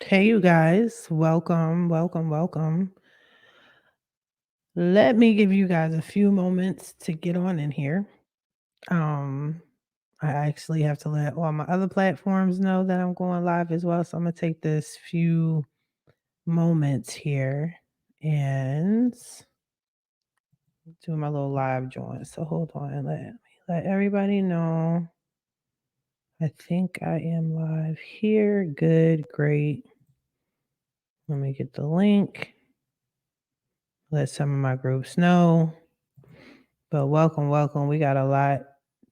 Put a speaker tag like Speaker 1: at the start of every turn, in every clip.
Speaker 1: Hey, you guys, welcome, welcome, welcome. Let me give you guys a few moments to get on in here. Um, I actually have to let all my other platforms know that I'm going live as well. So I'm gonna take this few moments here and do my little live join. So hold on and let everybody know. I think I am live here. Good, great. Let me get the link. Let some of my groups know. But welcome, welcome. We got a lot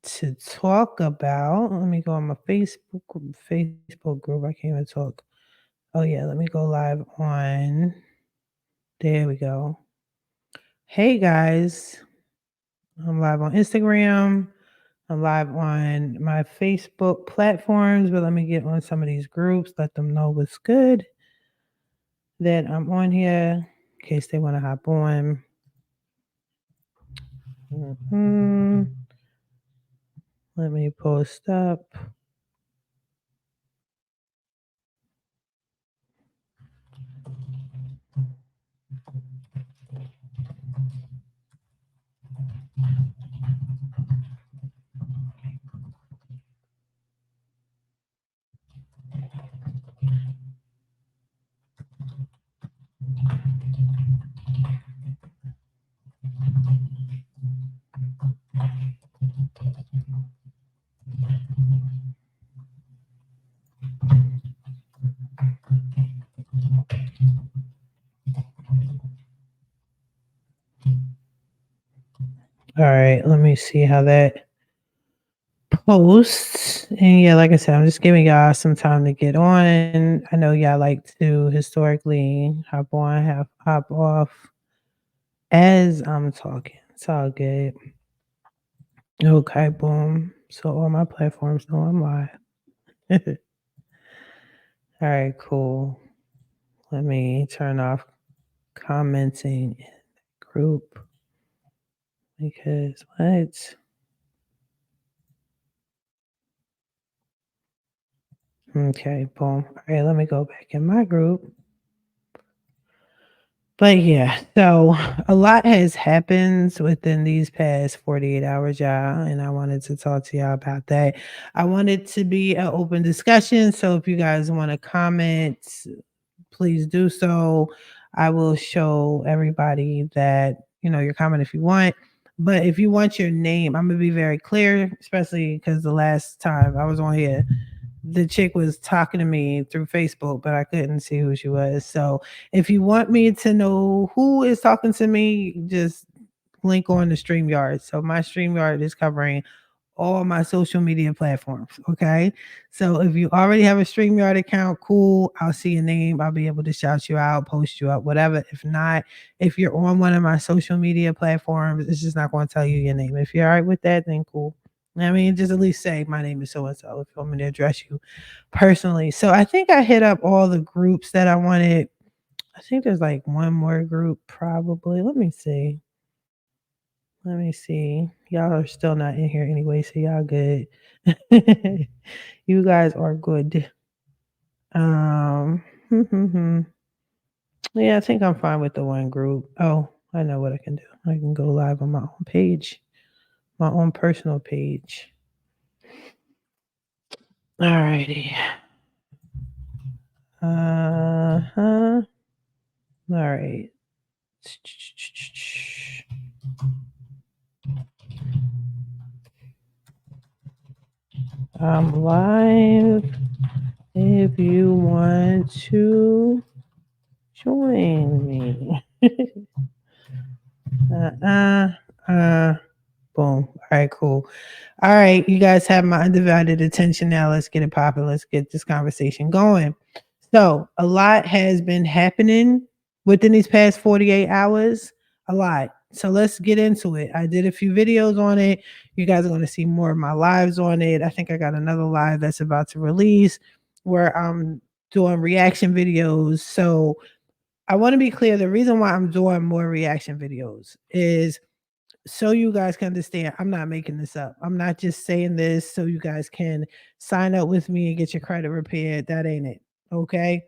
Speaker 1: to talk about. Let me go on my Facebook group. I can't even talk. Oh yeah, let me go live on. There we go. Hey guys, I'm live on Instagram. I'm live on my Facebook platforms, but let me get on some of these groups. Let them know what's good. That I'm on here in case they want to hop on. Let me post up. All right, let me see how that posts. And yeah, like I said, I'm just giving y'all some time to get on. I know y'all like to historically hop on, hop off as I'm talking. It's all good. Okay, boom. So all my platforms know I'm live. All right, cool. Let me turn off commenting in the group because what? Okay, boom. All right, let me go back in my group. But yeah, so a lot has happened within these past 48 hours, y'all, and I wanted to talk to y'all about that. I want it to be an open discussion. So if you guys want to comment, please do so. I will show everybody that, your comment if you want. But if you want your name, I'm gonna be very clear, especially because the last time I was on here, the chick was talking to me through Facebook, but I couldn't see who she was. So if you want me to know who is talking to me, just link on the StreamYard. So my StreamYard is covering all my social media platforms. Okay. So if you already have a StreamYard account, cool. I'll see your name. I'll be able to shout you out, post you up, whatever. If not, if you're on one of my social media platforms, it's just not going to tell you your name. If you're all right with that, then cool. I mean, just at least say my name is so and so if you want me to address you personally. So I think I hit up all the groups that I wanted. I think there's like one more group probably. Let me see. Let me see. Y'all are still not in here anyway, so y'all good. You guys are good. Um, yeah, I think I'm fine with the one group. Oh, I know what I can do. I can go live on my own page, my own personal page. Alrighty. Uh-huh. All right. I'm live if you want to join me. uh, uh, boom. All right, cool. All right, you guys have my undivided attention now. Let's get it popping. Let's get this conversation going. So, a lot has been happening within these past 48 hours. A lot. So, let's get into it. I did a few videos on it. You guys are going to see more of my lives on it. I think I got another live that's about to release where I'm doing reaction videos. So, I want to be clear the reason why I'm doing more reaction videos is so you guys can understand I'm not making this up. I'm not just saying this so you guys can sign up with me and get your credit repaired. That ain't it. Okay.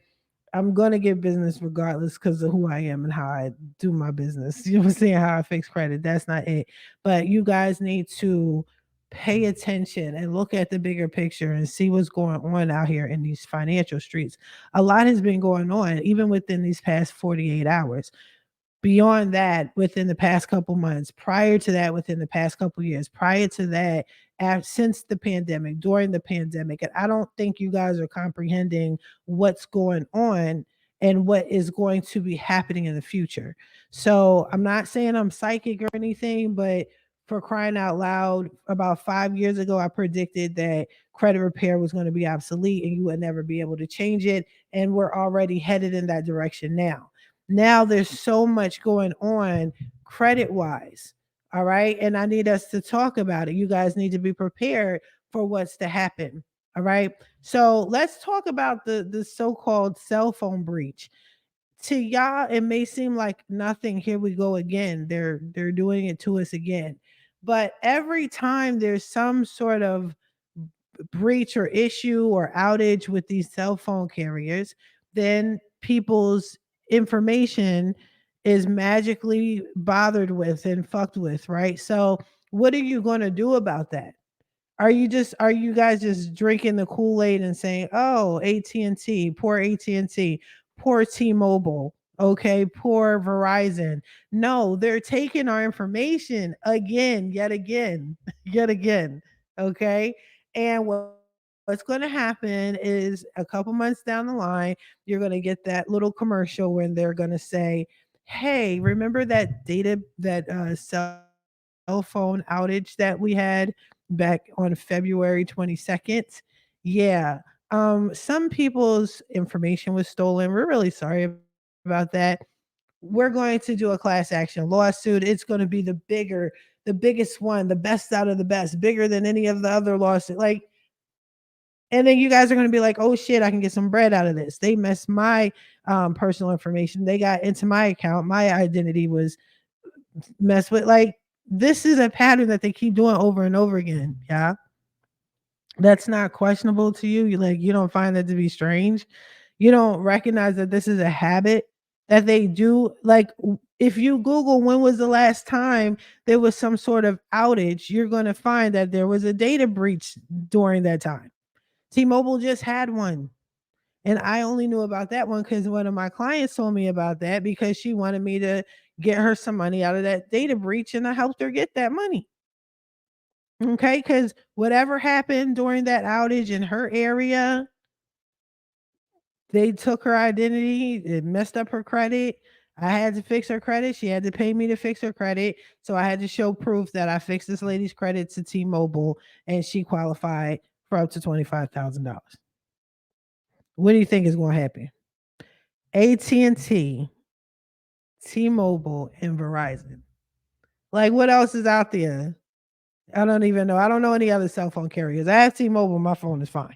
Speaker 1: I'm gonna get business regardless because of who I am and how I do my business. You know what I'm saying? How I fix credit. That's not it. But you guys need to pay attention and look at the bigger picture and see what's going on out here in these financial streets. A lot has been going on, even within these past 48 hours. Beyond that, within the past couple months, prior to that, within the past couple years, prior to that, since the pandemic, during the pandemic, and I don't think you guys are comprehending what's going on and what is going to be happening in the future. So I'm not saying I'm psychic or anything, but for crying out loud, about 5 years ago, I predicted that credit repair was going to be obsolete and you would never be able to change it. And we're already headed in that direction now. Now there's so much going on credit wise. All right. And I need us to talk about it. You guys need to be prepared for what's to happen. All right. So let's talk about the so-called cell phone breach. To y'all, it may seem like nothing. Here we go again. They're doing it to us again. But every time there's some sort of breach or issue or outage with these cell phone carriers, then people's information is magically bothered with and fucked with, right? So, what are you going to do about that? Are you guys just drinking the Kool-Aid and saying, "Oh, AT&T, poor AT&T, poor T-Mobile, okay, poor Verizon." No, they're taking our information again, yet again, yet again, okay? And what's going to happen is a couple months down the line, you're going to get that little commercial when they're going to say, "Hey, remember that cell phone outage that we had back on February 22nd?" Yeah. Some people's information was stolen. We're really sorry about that. We're going to do a class action lawsuit. It's going to be the biggest one, the best out of the best, bigger than any of the other lawsuits. Like, and then you guys are going to be like, "Oh shit, I can get some bread out of this." They messed my personal information. They got into my account. My identity was messed with. Like, this is a pattern that they keep doing over and over again. Yeah. That's not questionable to you. You don't find that to be strange. You don't recognize that this is a habit that they do. Like, if you Google when was the last time there was some sort of outage, you're going to find that there was a data breach during that time. T-Mobile just had one. And I only knew about that one because one of my clients told me about that because she wanted me to get her some money out of that data breach, and I helped her get that money. Okay, because whatever happened during that outage in her area, they took her identity, it messed up her credit. I had to fix her credit. She had to pay me to fix her credit. So I had to show proof that I fixed this lady's credit to T-Mobile and she qualified for up to $25,000. What do you think is going to happen? AT&T, T-Mobile, and Verizon. Like, what else is out there? I don't even know. I don't know any other cell phone carriers. I have T-Mobile. My phone is fine.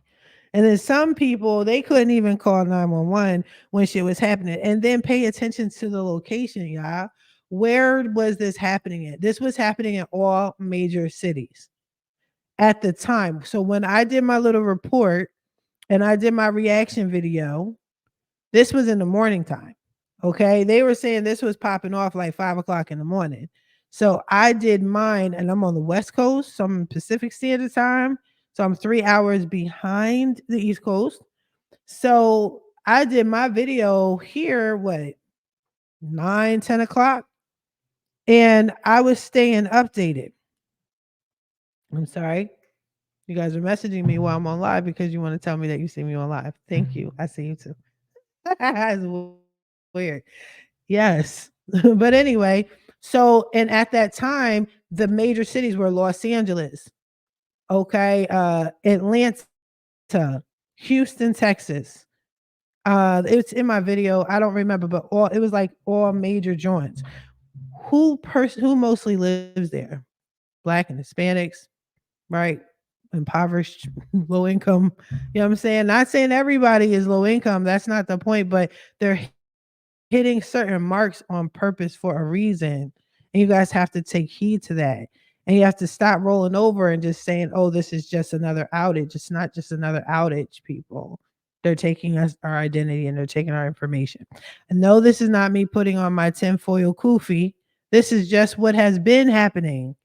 Speaker 1: And then some people, they couldn't even call 911 when shit was happening. And then pay attention to the location, y'all. Where was this happening at? This was happening in all major cities at the time. So when I did my little report and I did my reaction video, this was in the morning time. Okay. They were saying this was popping off like 5 o'clock in the morning. So I did mine and I'm on the West Coast. So I'm Pacific Standard Time. So I'm 3 hours behind the East Coast. So I did my video here, what, 9, 10 o'clock? And I was staying updated. I'm sorry. You guys are messaging me while I'm on live because you want to tell me that you see me on live. Thank you. I see you too. That's weird. Yes. But anyway, so and at that time, the major cities were Los Angeles, okay, Atlanta, Houston, Texas. It's in my video. I don't remember, but all it was like all major joints. Who mostly lives there? Black and Hispanics, right? Impoverished, low income. You know what I'm saying? Not saying everybody is low income. That's not the point, but they're hitting certain marks on purpose for a reason. And you guys have to take heed to that. And you have to stop rolling over and just saying, "Oh, this is just another outage." It's not just another outage, people. They're taking us our identity and they're taking our information. And no, this is not me putting on my tinfoil kufi. This is just what has been happening.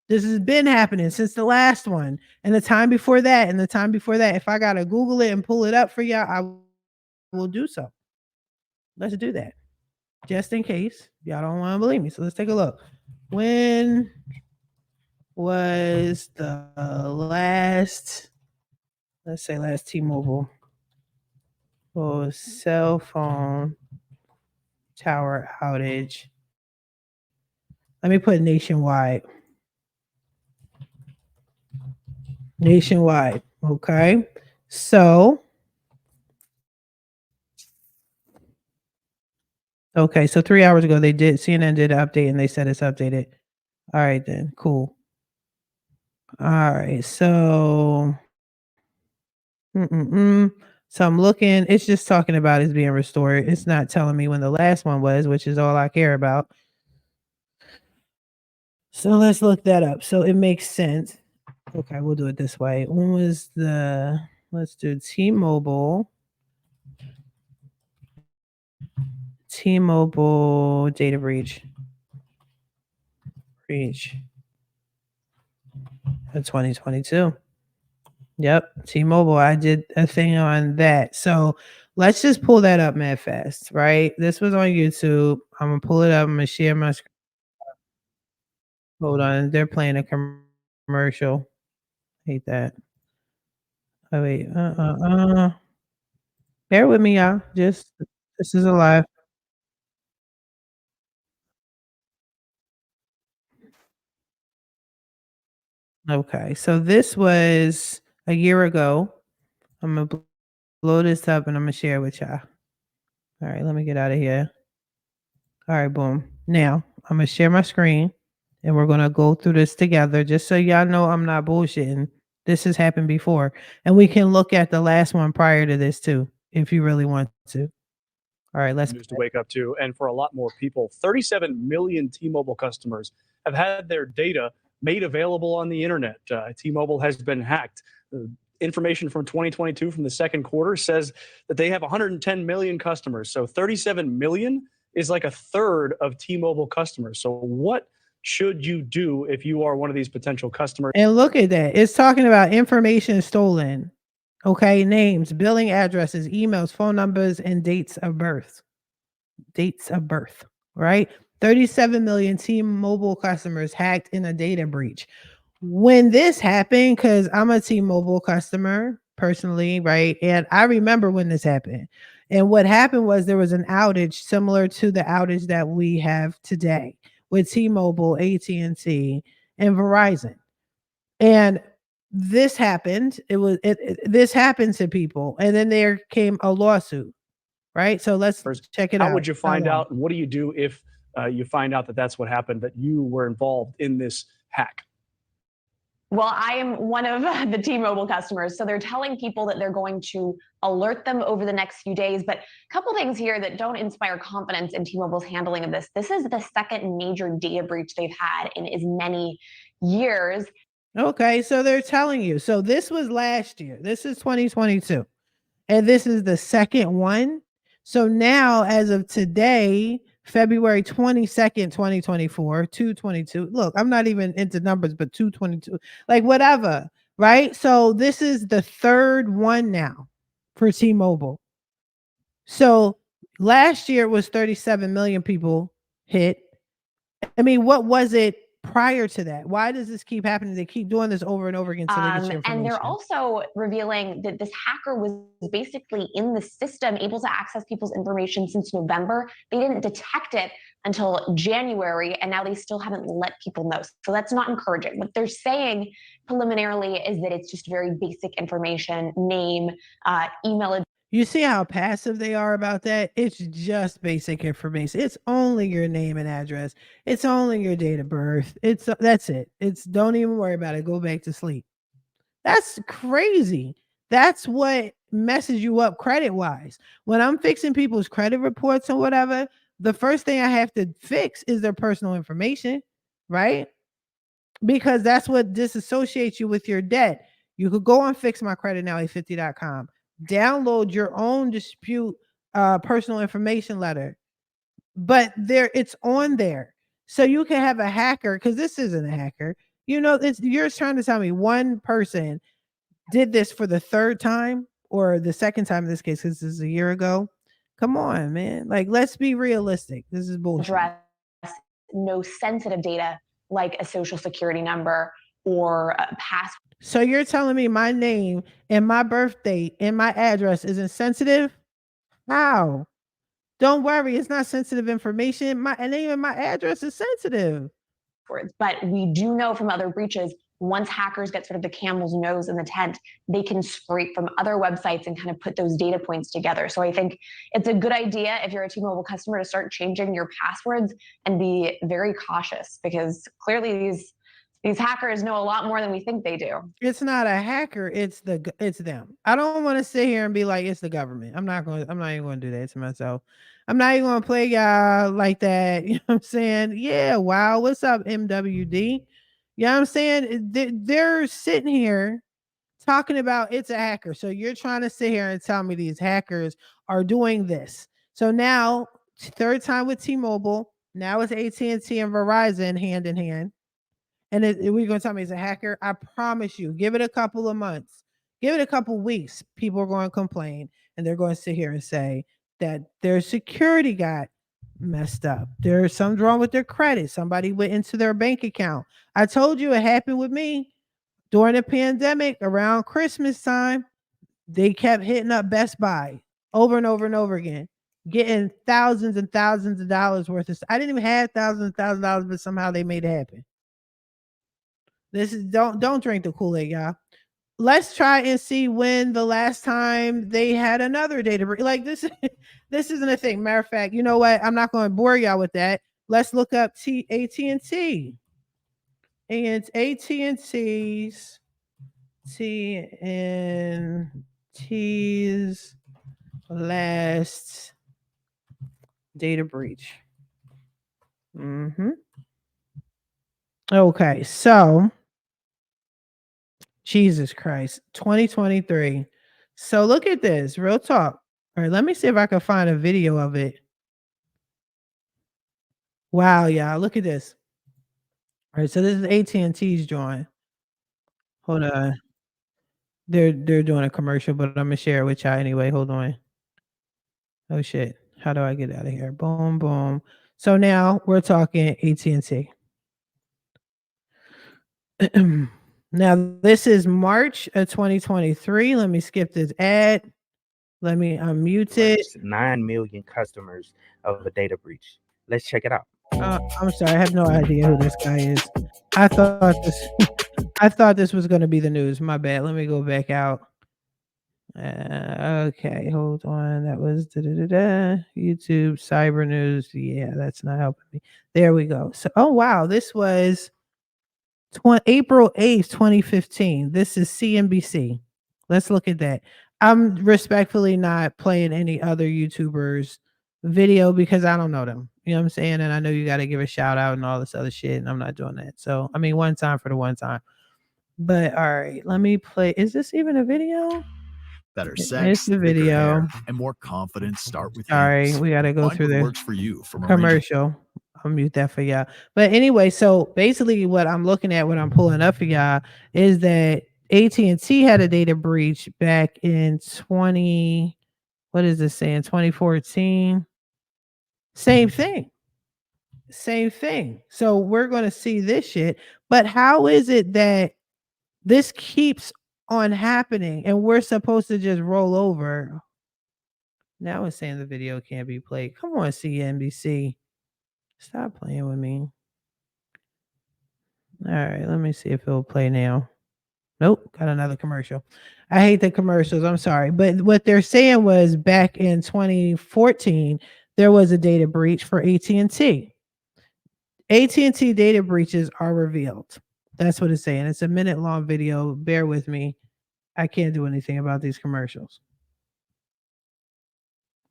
Speaker 1: This has been happening since the last one and the time before that and the time before that. If I gotta Google it and pull it up for y'all, I will do so. Let's do that. Just in case y'all don't want to believe me. So let's take a look. When was the last, let's say last T-Mobile or cell phone tower outage? Let me put nationwide. Nationwide. Okay. So, okay. So 3 hours ago, CNN did an update and they said it's updated. All right, then. Cool. All right. So, so I'm looking, it's just talking about it's being restored. It's not telling me when the last one was, which is all I care about. So let's look that up. So it makes sense. Okay, we'll do it this way. When was let's do T-Mobile data breach of 2022. Yep, T-Mobile. I did a thing on that. So let's just pull that up mad fast, right? This was on YouTube. I'm gonna pull it up. I'm gonna share my screen. Hold on, they're playing a commercial. Hate that. Oh wait, bear with me, y'all. Just this is a live. Okay, so this was a year ago. I'm gonna blow this up and I'm gonna share it with y'all. All right, let me get out of here. All right, boom. Now I'm gonna share my screen and we're gonna go through this together just so y'all know I'm not bullshitting. This has happened before. And we can look at the last one prior to this too, if you really want to. All right, let's
Speaker 2: news to wake up to. And for a lot more people, 37 million T-Mobile customers have had their data made available on the internet. T-Mobile has been hacked. Information from 2022 from the second quarter says that they have 110 million customers. So 37 million is like a third of T-Mobile customers. So what should you do if you are one of these potential customers?
Speaker 1: And look at that. It's talking about information stolen. Okay, names, billing addresses, emails, phone numbers, and dates of birth. Dates of birth, right? 37 million T-Mobile customers hacked in a data breach. When this happened, because I'm a T-Mobile customer personally, right? And I remember when this happened. And what happened was there was an outage similar to the outage that we have today with T-Mobile, AT&T, and Verizon. And this happened. This happened to people, and then there came a lawsuit, right? So let's check it out.
Speaker 2: How would you find out? And what do you do if you find out that that's what happened, that you were involved in this hack?
Speaker 3: Well, I am one of the T-Mobile customers. So they're telling people that they're going to alert them over the next few days. But a couple things here that don't inspire confidence in T-Mobile's handling of this. This is the second major data breach they've had in as many years.
Speaker 1: Okay, so they're telling you. So this was last year. This is 2022. And this is the second one. So now, as of today, February 22nd, 2024, 222. Look, I'm not even into numbers, but 222, like whatever, right? So this is the third one now for T-Mobile. So last year was 37 million people hit. I mean, what was it prior to that? Why does this keep happening? They keep doing this over and over again so they get your information.
Speaker 3: And they're also revealing that this hacker was basically in the system, able to access people's information since November. They didn't detect it until January, and now they still haven't let people know. So that's not encouraging. What they're saying preliminarily is that it's just very basic information, name, email address.
Speaker 1: You see how passive they are about that? It's just basic information. It's only your name and address. It's only your date of birth. That's it. It's don't even worry about it. Go back to sleep. That's crazy. That's what messes you up credit wise. When I'm fixing people's credit reports or whatever, the first thing I have to fix is their personal information, right? Because that's what disassociates you with your debt. You could go on fixmycreditnow850.com. download your own dispute personal information letter, but there it's on there. So you can have a hacker, because this isn't a hacker. You're trying to tell me one person did this for the third time, or the second time in this case, because this is a year ago. Come on, man. Like, let's be realistic. This is bullshit.
Speaker 3: Address no sensitive data like a social security number or a password.
Speaker 1: So you're telling me my name and my birth date and my address isn't sensitive? How? Don't worry, it's not sensitive information. My name and my address is sensitive.
Speaker 3: But we do know from other breaches, once hackers get sort of the camel's nose in the tent, they can scrape from other websites and kind of put those data points together. So I think it's a good idea if you're a T-Mobile customer to start changing your passwords and be very cautious, because clearly these hackers know a lot more than we think they do.
Speaker 1: It's not a hacker, it's them. I don't want to sit here and be like it's the government. I'm not even going to do that to myself. I'm not even going to play y'all like that. You know what I'm saying? Yeah, wow. What's up, MWD? You know what I'm saying? They're sitting here talking about it's a hacker. So you're trying to sit here and tell me these hackers are doing this. So now, third time with T-Mobile, now it's AT&T and Verizon hand in hand. And we're going to tell me it's a hacker. I promise you, give it a couple of months, give it a couple weeks. People are going to complain, and they're going to sit here and say that their security got messed up. There's something wrong with their credit. Somebody went into their bank account. I told you it happened with me during the pandemic around Christmas time. They kept hitting up Best Buy over and over and over again, getting thousands and thousands of dollars worth of stuff. I didn't even have thousands and thousands of dollars, but somehow they made it happen. This is don't drink the Kool-Aid, y'all. Let's try and see when the last time they had another data breach. Like this, this isn't a thing. Matter of fact, you know what? I'm not going to bore y'all with that. Let's look up AT&T. And it's AT&T's last data breach. Okay, so Jesus Christ, 2023. So look at this, real talk. All right, let me see if I can find a video of it. Wow, y'all, look at this. All right, so this is AT&T's joint. Hold on. They're doing a commercial, but I'm gonna share it with y'all anyway. Hold on. Oh shit. How do I get out of here? Boom, boom. So now we're talking AT&T. Now this is March of 2023. Let me skip this ad. Let me unmute it.
Speaker 4: 9 million customers of a data breach. Let's check it out.
Speaker 1: I'm sorry, I have no idea who this guy is. I thought this was going to be the news. My bad. Let me go back out. Okay, hold on. That was YouTube Cyber News. Yeah, that's not helping me. There we go. So, oh wow, this was April 8th, 2015. This is CNBC. Let's look at that. I'm respectfully not playing any other YouTubers video because I don't know them. You know what I'm saying? And I know you got to give a shout out and all this other shit, and I'm not doing that. So, I mean, one time for the one time. But all right, let me play. Is this even a video?
Speaker 5: Better sex,
Speaker 1: the video,
Speaker 5: hair, and more confidence start with
Speaker 1: Sorry,
Speaker 5: Ames.
Speaker 1: we got to go
Speaker 5: Find
Speaker 1: through
Speaker 5: what
Speaker 1: the
Speaker 5: works for you from
Speaker 1: commercial. I'll mute that for y'all. But anyway, so basically what I'm looking at, what I'm pulling up for y'all is that AT&T had a data breach back in 2014. Same thing. So we're going to see this shit. But how is it that this keeps on happening and we're supposed to just roll over? Now it's saying the video can't be played. Come on, CNBC. Stop playing with me. All right, let me see if it'll play now. Nope, got another commercial. I hate the commercials. I'm sorry. But what they're saying was back in 2014, there was a data breach for AT&T. AT&T data breaches are revealed. That's what it's saying. It's a minute-long video. Bear with me. I can't do anything about these commercials.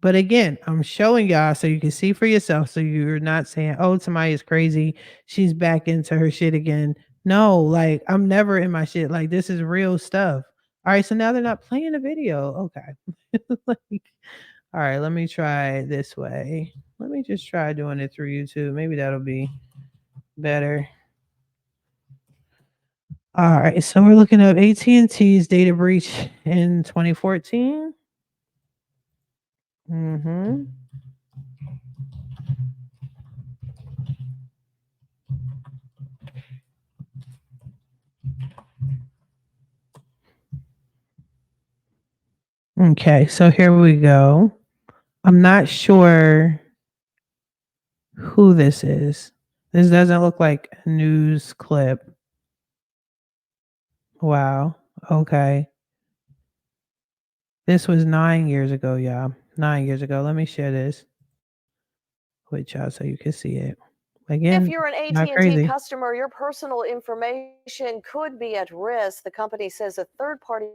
Speaker 1: But again, I'm showing y'all so you can see for yourself. So you're not saying, oh, Tamiya is crazy. She's back into her shit again. No, like I'm never in my shit. Like this is real stuff. All right, so now they're not playing the video. Okay. Like, all right, let me try this way. Let me just try doing it through YouTube. Maybe that'll be better. All right, so we're looking up AT&T's data breach in 2014. Mm-hmm. Okay, so here we go. I'm not sure who this is. This doesn't look like a news clip. Wow. Okay. This was 9 years ago, y'all. 9 years ago. Let me share this with y'all so you can see it. Again,
Speaker 6: If you're an
Speaker 1: not
Speaker 6: AT&T
Speaker 1: crazy.
Speaker 6: customer, your personal information could be at risk. The company says a third-party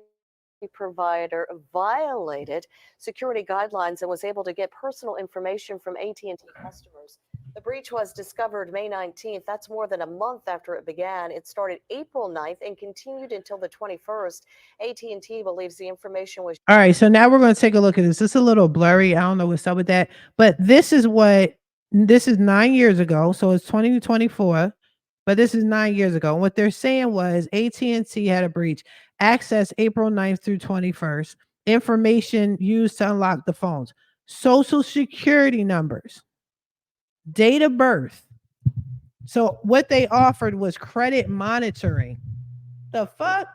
Speaker 6: provider violated security guidelines and was able to get personal information from AT&T customers. The breach was discovered May 19th. That's more than a month after it began. It started April 9th and continued until the 21st. AT&T believes the information was
Speaker 1: All right, so now we're going to take a look at this. It's a little blurry. I don't know what's up with that, but this is 9 years ago, so it's 2024, but this is 9 years ago. What they're saying was AT&T had a breach. Access April 9th through 21st. Information used to unlock the phones. Social security numbers. Date of birth. So what they offered was credit monitoring. The fuck?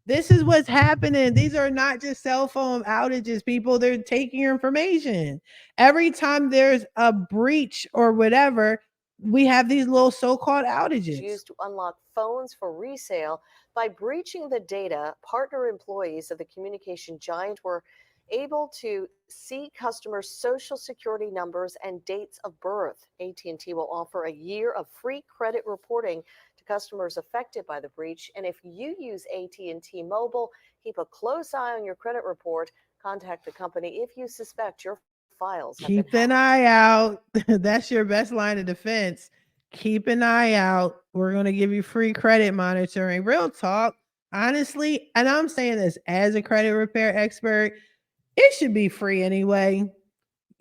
Speaker 1: This is what's happening. These are not just cell phone outages, people. They're taking your information. Every time there's a breach or whatever, we have these little so-called outages.
Speaker 6: used to unlock phones for resale. By breaching the data, partner employees of the communication giant were able to see customers' social security numbers and dates of birth. AT&T will offer a year of free credit reporting to customers affected by the breach. And if you use AT&T Mobile, keep a close eye on your credit report. Contact the company if you suspect your files have
Speaker 1: Keep
Speaker 6: been
Speaker 1: an eye out. That's your best line of defense. Keep an eye out. We're going to give you free credit monitoring. Real talk. Honestly, and I'm saying this as a credit repair expert, it should be free anyway.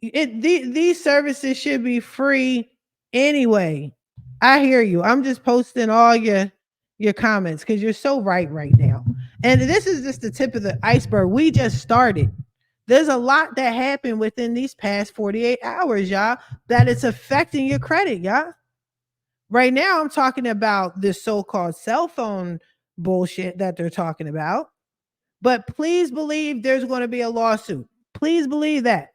Speaker 1: These services should be free anyway. I hear you. I'm just posting all your comments because you're so right now. And this is just the tip of the iceberg. We just started. There's a lot that happened within these past 48 hours, y'all, that it's affecting your credit, y'all. Right now, I'm talking about this so-called cell phone bullshit that they're talking about. But please believe there's going to be a lawsuit. Please believe that.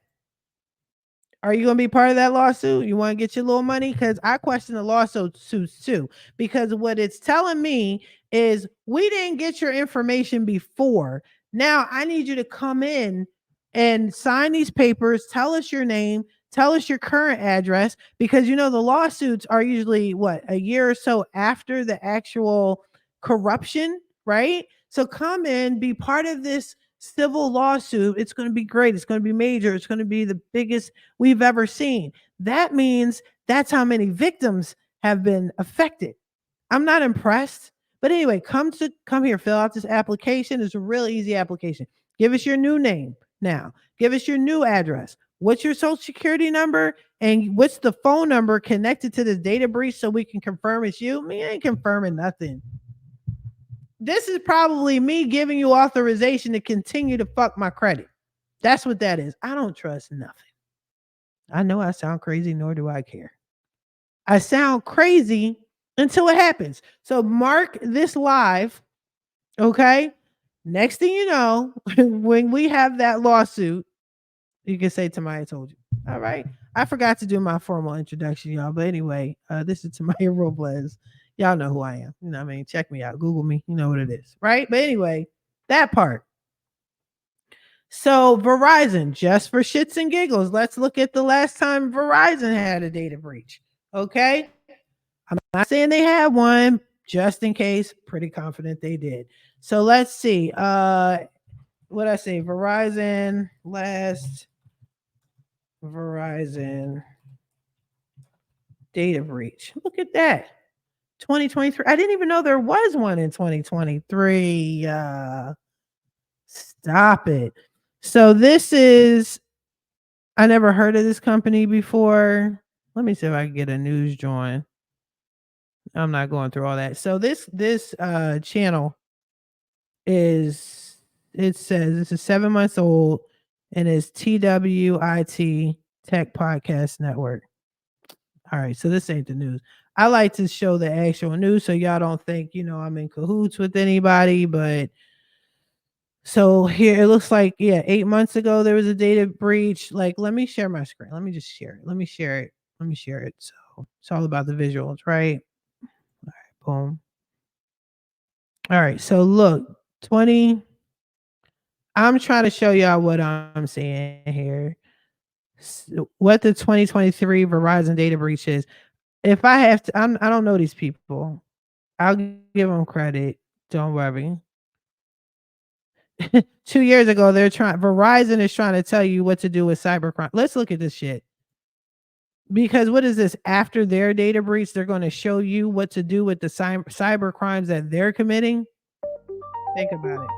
Speaker 1: Are you going to be part of that lawsuit? You want to get your little money? Because I question the lawsuits too. Because what it's telling me is we didn't get your information before. Now I need you to come in and sign these papers. Tell us your name. Tell us your current address. Because the lawsuits are usually a year or so after the actual corruption, right? So come in, be part of this civil lawsuit. It's going to be great. It's going to be major. It's going to be the biggest we've ever seen. That means that's how many victims have been affected. I'm not impressed. But anyway, come here, fill out this application. It's a real easy application. Give us your new name now. Give us your new address. What's your social security number? And what's the phone number connected to this data breach so we can confirm it's you? Me, I ain't confirming nothing. This is probably me giving you authorization to continue to fuck my credit. That's what that is. I don't trust nothing. I know I sound crazy, nor do I care. I sound crazy until it happens. So mark this live, okay? Next thing you know, when we have that lawsuit, you can say Tamiya told you. All right. I forgot to do my formal introduction, y'all. But anyway, this is Tamiya Robles. Y'all know who I am. You know what I mean? Check me out. Google me. You know what it is. Right? But anyway, that part. So Verizon, just for shits and giggles, let's look at the last time Verizon had a data breach. Okay. I'm not saying they had one, just in case. Pretty confident they did. So let's see. What I say? Verizon last Verizon data breach. Look at that. 2023. I didn't even know there was one in 2023. Stop it. So this is, I never heard of this company before. Let me see if I can get a news join. I'm not going through all that. So this channel is, it says this is 7 months old and it's TWIT Tech Podcast Network. All right, so this ain't the news. I like to show the actual news so y'all don't think, I'm in cahoots with anybody, but so here it looks like, yeah, 8 months ago there was a data breach. Like, let me share my screen. Let me just share it. Let me share it. Let me share it. So it's all about the visuals, right? All right, boom. All right, so look, 20. I'm trying to show y'all what I'm seeing here. What the 2023 Verizon data breach is. If I have to, I don't know these people. I'll give them credit. Don't worry. 2 years ago, Verizon is trying to tell you what to do with cybercrime. Let's look at this shit. Because what is this? After their data breach, they're going to show you what to do with the cyber crimes that they're committing. Think about it.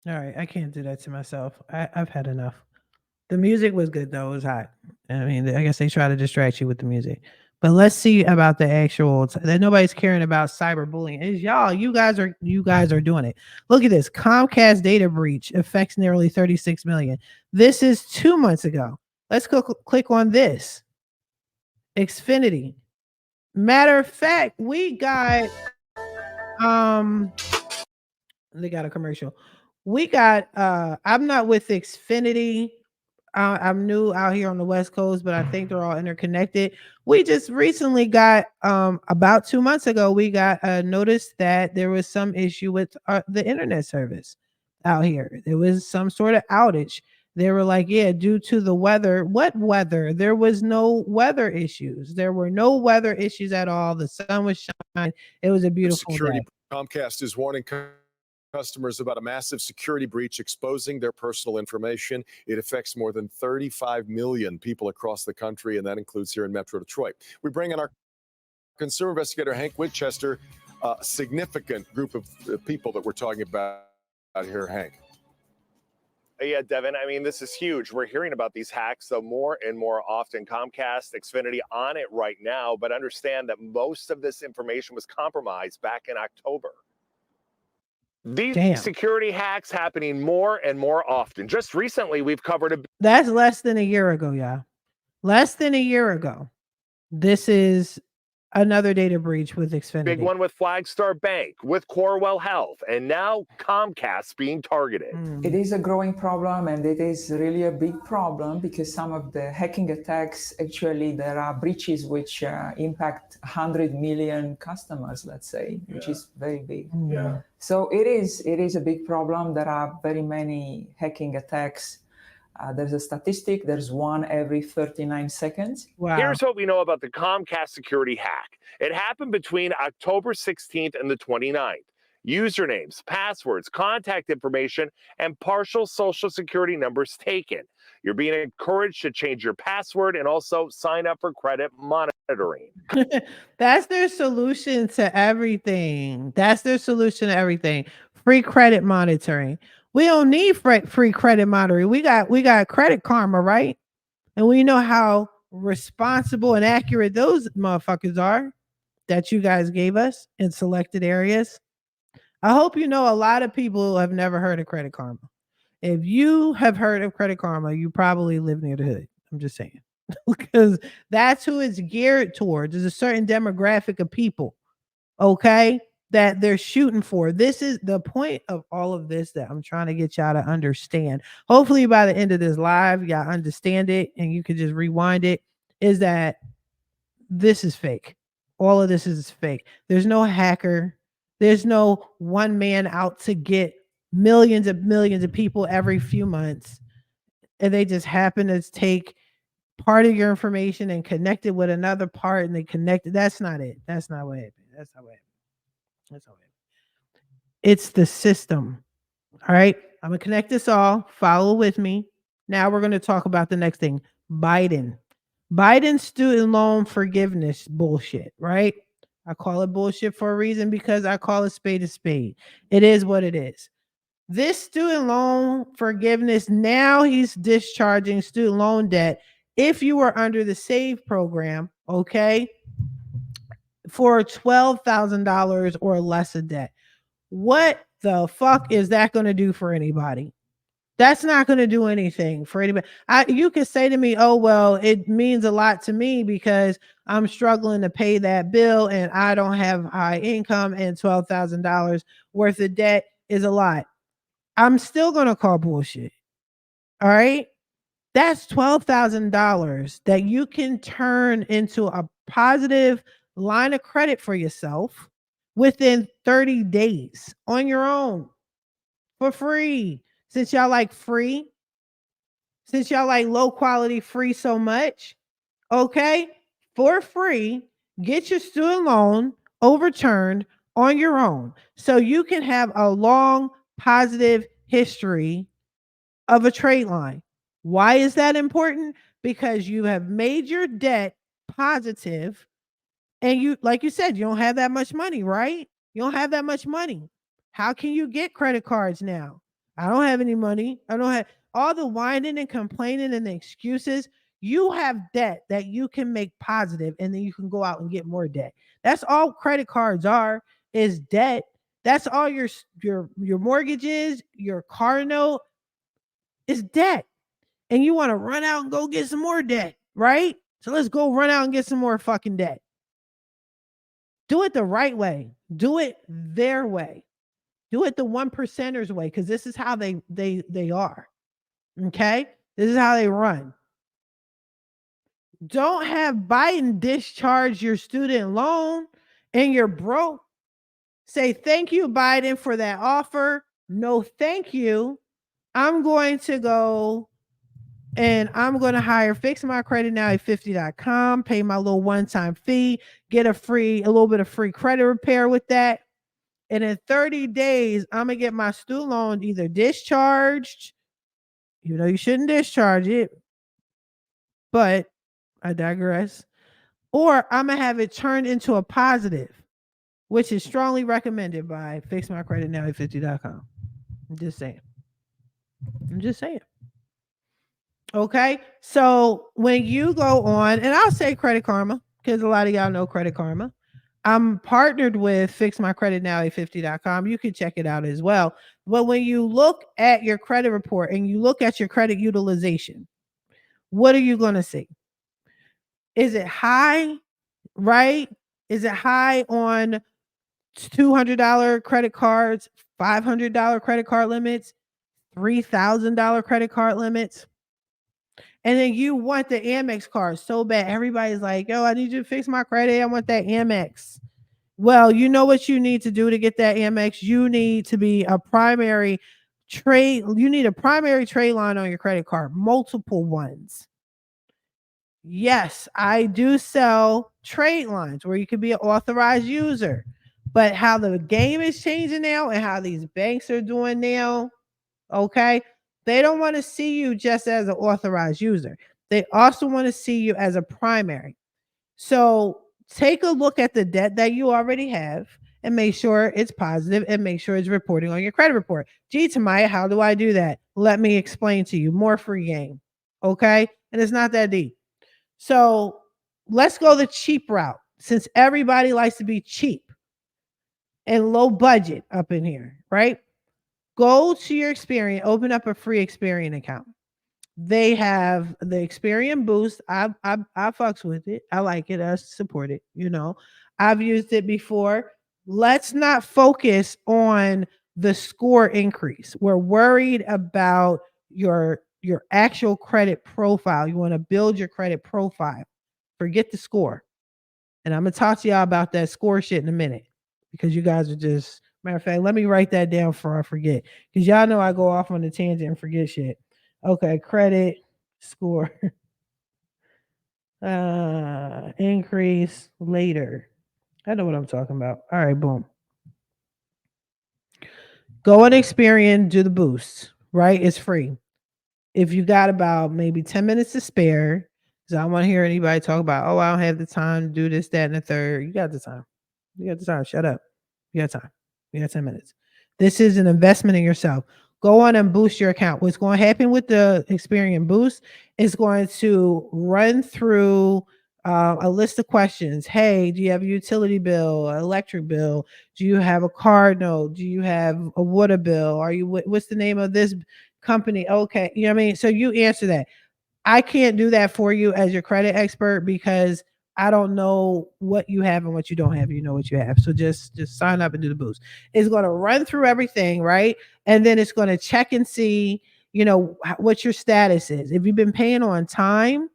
Speaker 1: All right, I can't do that to myself. I've had enough. The music was good though; it was hot. I mean, I guess they try to distract you with the music. But let's see about the actual. That nobody's caring about cyberbullying. Is y'all? You guys are doing it. Look at this. Comcast data breach affects nearly 36 million. This is 2 months ago. Let's go click on this. Xfinity. Matter of fact, we got they got a commercial. We got I'm not with Xfinity. I'm new out here on the West Coast, but I think they're all interconnected. We just recently got about 2 months ago, we got a notice that there was some issue with the internet service out here. There was some sort of outage. They were like, yeah, due to the weather. What weather? There was no weather issues. There were no weather issues at all. The sun was shining. It was a beautiful day.
Speaker 7: Comcast is warning customers about a massive security breach exposing their personal information. It affects more than 35 million people across the country, and that includes here in Metro Detroit. We bring in our consumer investigator, Hank Winchester, a significant group of people that we're talking about here, Hank.
Speaker 8: Yeah, Devin, I mean, this is huge. We're hearing about these hacks, though, more and more often. Comcast, Xfinity on it right now, but understand that most of this information was compromised back in October. These security hacks happening more and more often. Just recently, we've covered
Speaker 1: That's less than a year ago, y'all. Less than a year ago. This is another data breach with Xfinity.
Speaker 8: Big one with Flagstar Bank, with Corewell Health, and now Comcast being targeted.
Speaker 9: It is a growing problem, and it is really a big problem because some of the hacking attacks, actually, there are breaches which impact 100 million customers, let's say, which is very big.
Speaker 1: Yeah.
Speaker 9: So it is a big problem. There are very many hacking attacks. There's a statistic, there's one every 39 seconds.
Speaker 1: Wow.
Speaker 8: Here's what we know about the Comcast security hack. It happened between October 16th and the 29th. Usernames, passwords, contact information, and partial social security numbers taken. You're being encouraged to change your password and also sign up for credit monitoring.
Speaker 1: That's their solution to everything. That's their solution to everything. Free credit monitoring. We don't need free credit monitoring. We got Credit Karma, right? And we know how responsible and accurate those motherfuckers are that you guys gave us in selected areas. I hope you know a lot of people have never heard of Credit Karma. If you have heard of Credit Karma, you probably live near the hood. I'm just saying. Because that's who it's geared towards. There's a certain demographic of people, okay, that they're shooting for. This is the point of all of this that I'm trying to get y'all to understand. Hopefully by the end of this live, y'all understand it and you can just rewind it, is that this is fake. All of this is fake. There's no hacker. There's no one man out to get millions of people every few months. And they just happen to take part of your information and connect it with another part and they connect it. That's not it. That's not what happened. That's not what happened. That's not what happened. It's the system. All right. I'm going to connect this all. Follow with me. Now we're going to talk about the next thing. Biden's student loan forgiveness bullshit, right? I call it bullshit for a reason because I call it spade a spade. It is what it is. This student loan forgiveness, now he's discharging student loan debt if you were under the SAVE program, okay, for $12,000 or less of debt. What the fuck is that going to do for anybody? That's not going to do anything for anybody. You could say to me, oh, well, it means a lot to me because I'm struggling to pay that bill and I don't have high income and $12,000 worth of debt is a lot. I'm still going to call bullshit. All right. That's $12,000 that you can turn into a positive line of credit for yourself within 30 days on your own for free. Since y'all like free, since y'all like low quality free so much, okay, for free, get your student loan overturned on your own so you can have a long positive history of a trade line. Why is that important? Because you have made your debt positive and you, like you said, you don't have that much money, right? You don't have that much money. How can you get credit cards now? I don't have any money. I don't have all the whining and complaining and the excuses. You have debt that you can make positive and then you can go out and get more debt. That's all credit cards are, is debt. That's all your mortgages, your car note is debt. And you want to run out and go get some more debt, right? So let's go run out and get some more fucking debt. Do it the right way. Do it their way. Do it the 1%ers way, because this is how they are. Okay? This is how they run. Don't have Biden discharge your student loan and you're broke. Say, thank you, Biden, for that offer. No, thank you. I'm going to go and I'm going to hire Fix My Credit Now at 50.com, pay my little one-time fee, get a little bit of free credit repair with that. And in 30 days, I'm going to get my student loan either discharged, you know, you shouldn't discharge it, but I digress, or I'm going to have it turned into a positive, which is strongly recommended by Fix My Credit Now at 50.com. I'm just saying. Okay. So when you go on, and I'll say Credit Karma, because a lot of y'all know Credit Karma. I'm partnered with Fix My Credit Now at 50.com. You can check it out as well. But when you look at your credit report and you look at your credit utilization, what are you going to see? Is it high, right? Is it high on $200 credit cards, $500 credit card limits, $3,000 credit card limits? And then you want the Amex card so bad. Everybody's like, yo, I need you to fix my credit. I want that Amex. Well, you know what you need to do to get that Amex? You need to be a primary trade. You need a primary trade line on your credit card, multiple ones. Yes, I do sell trade lines where you can be an authorized user. But how the game is changing now and how these banks are doing now, okay, they don't want to see you just as an authorized user. They also want to see you as a primary. So take a look at the debt that you already have and make sure it's positive and make sure it's reporting on your credit report. Gee, Tamiya, how do I do that? Let me explain to you. More free game. Okay. And it's not that deep. So let's go the cheap route, since everybody likes to be cheap and low budget up in here, right? Go to your Experian, open up a free Experian account. They have the Experian Boost. I fucks with it. I like it. I support it. You know, I've used it before. Let's not focus on the score increase. We're worried about your actual credit profile. You want to build your credit profile. Forget the score. And I'm gonna talk to y'all about that score shit in a minute because you guys are just matter of fact, let me write that down before I forget. Because y'all know I go off on a tangent and forget shit. Okay, credit score increase later. I know what I'm talking about. All right, boom. Go on Experian, do the boost, right? It's free. If you got about maybe 10 minutes to spare, because I don't want to hear anybody talk about, oh, I don't have the time to do this, that, and the third. You got the time. You got the time. Shut up. You got time. You got 10 minutes. This is an investment in yourself. Go on and boost your account. What's going to happen with the Experian Boost is going to run through a list of questions. Hey, do you have a utility bill, an electric bill? Do you have a car note? Do you have a water bill? Are you what's the name of this company? Okay, you know what I mean? So you answer that. I can't do that for you as your credit expert because I don't know what you have and what you don't have. You know what you have. So just sign up and do the boost. It's going to run through everything, right? And then it's going to check and see, what your status is. If you've been paying on time,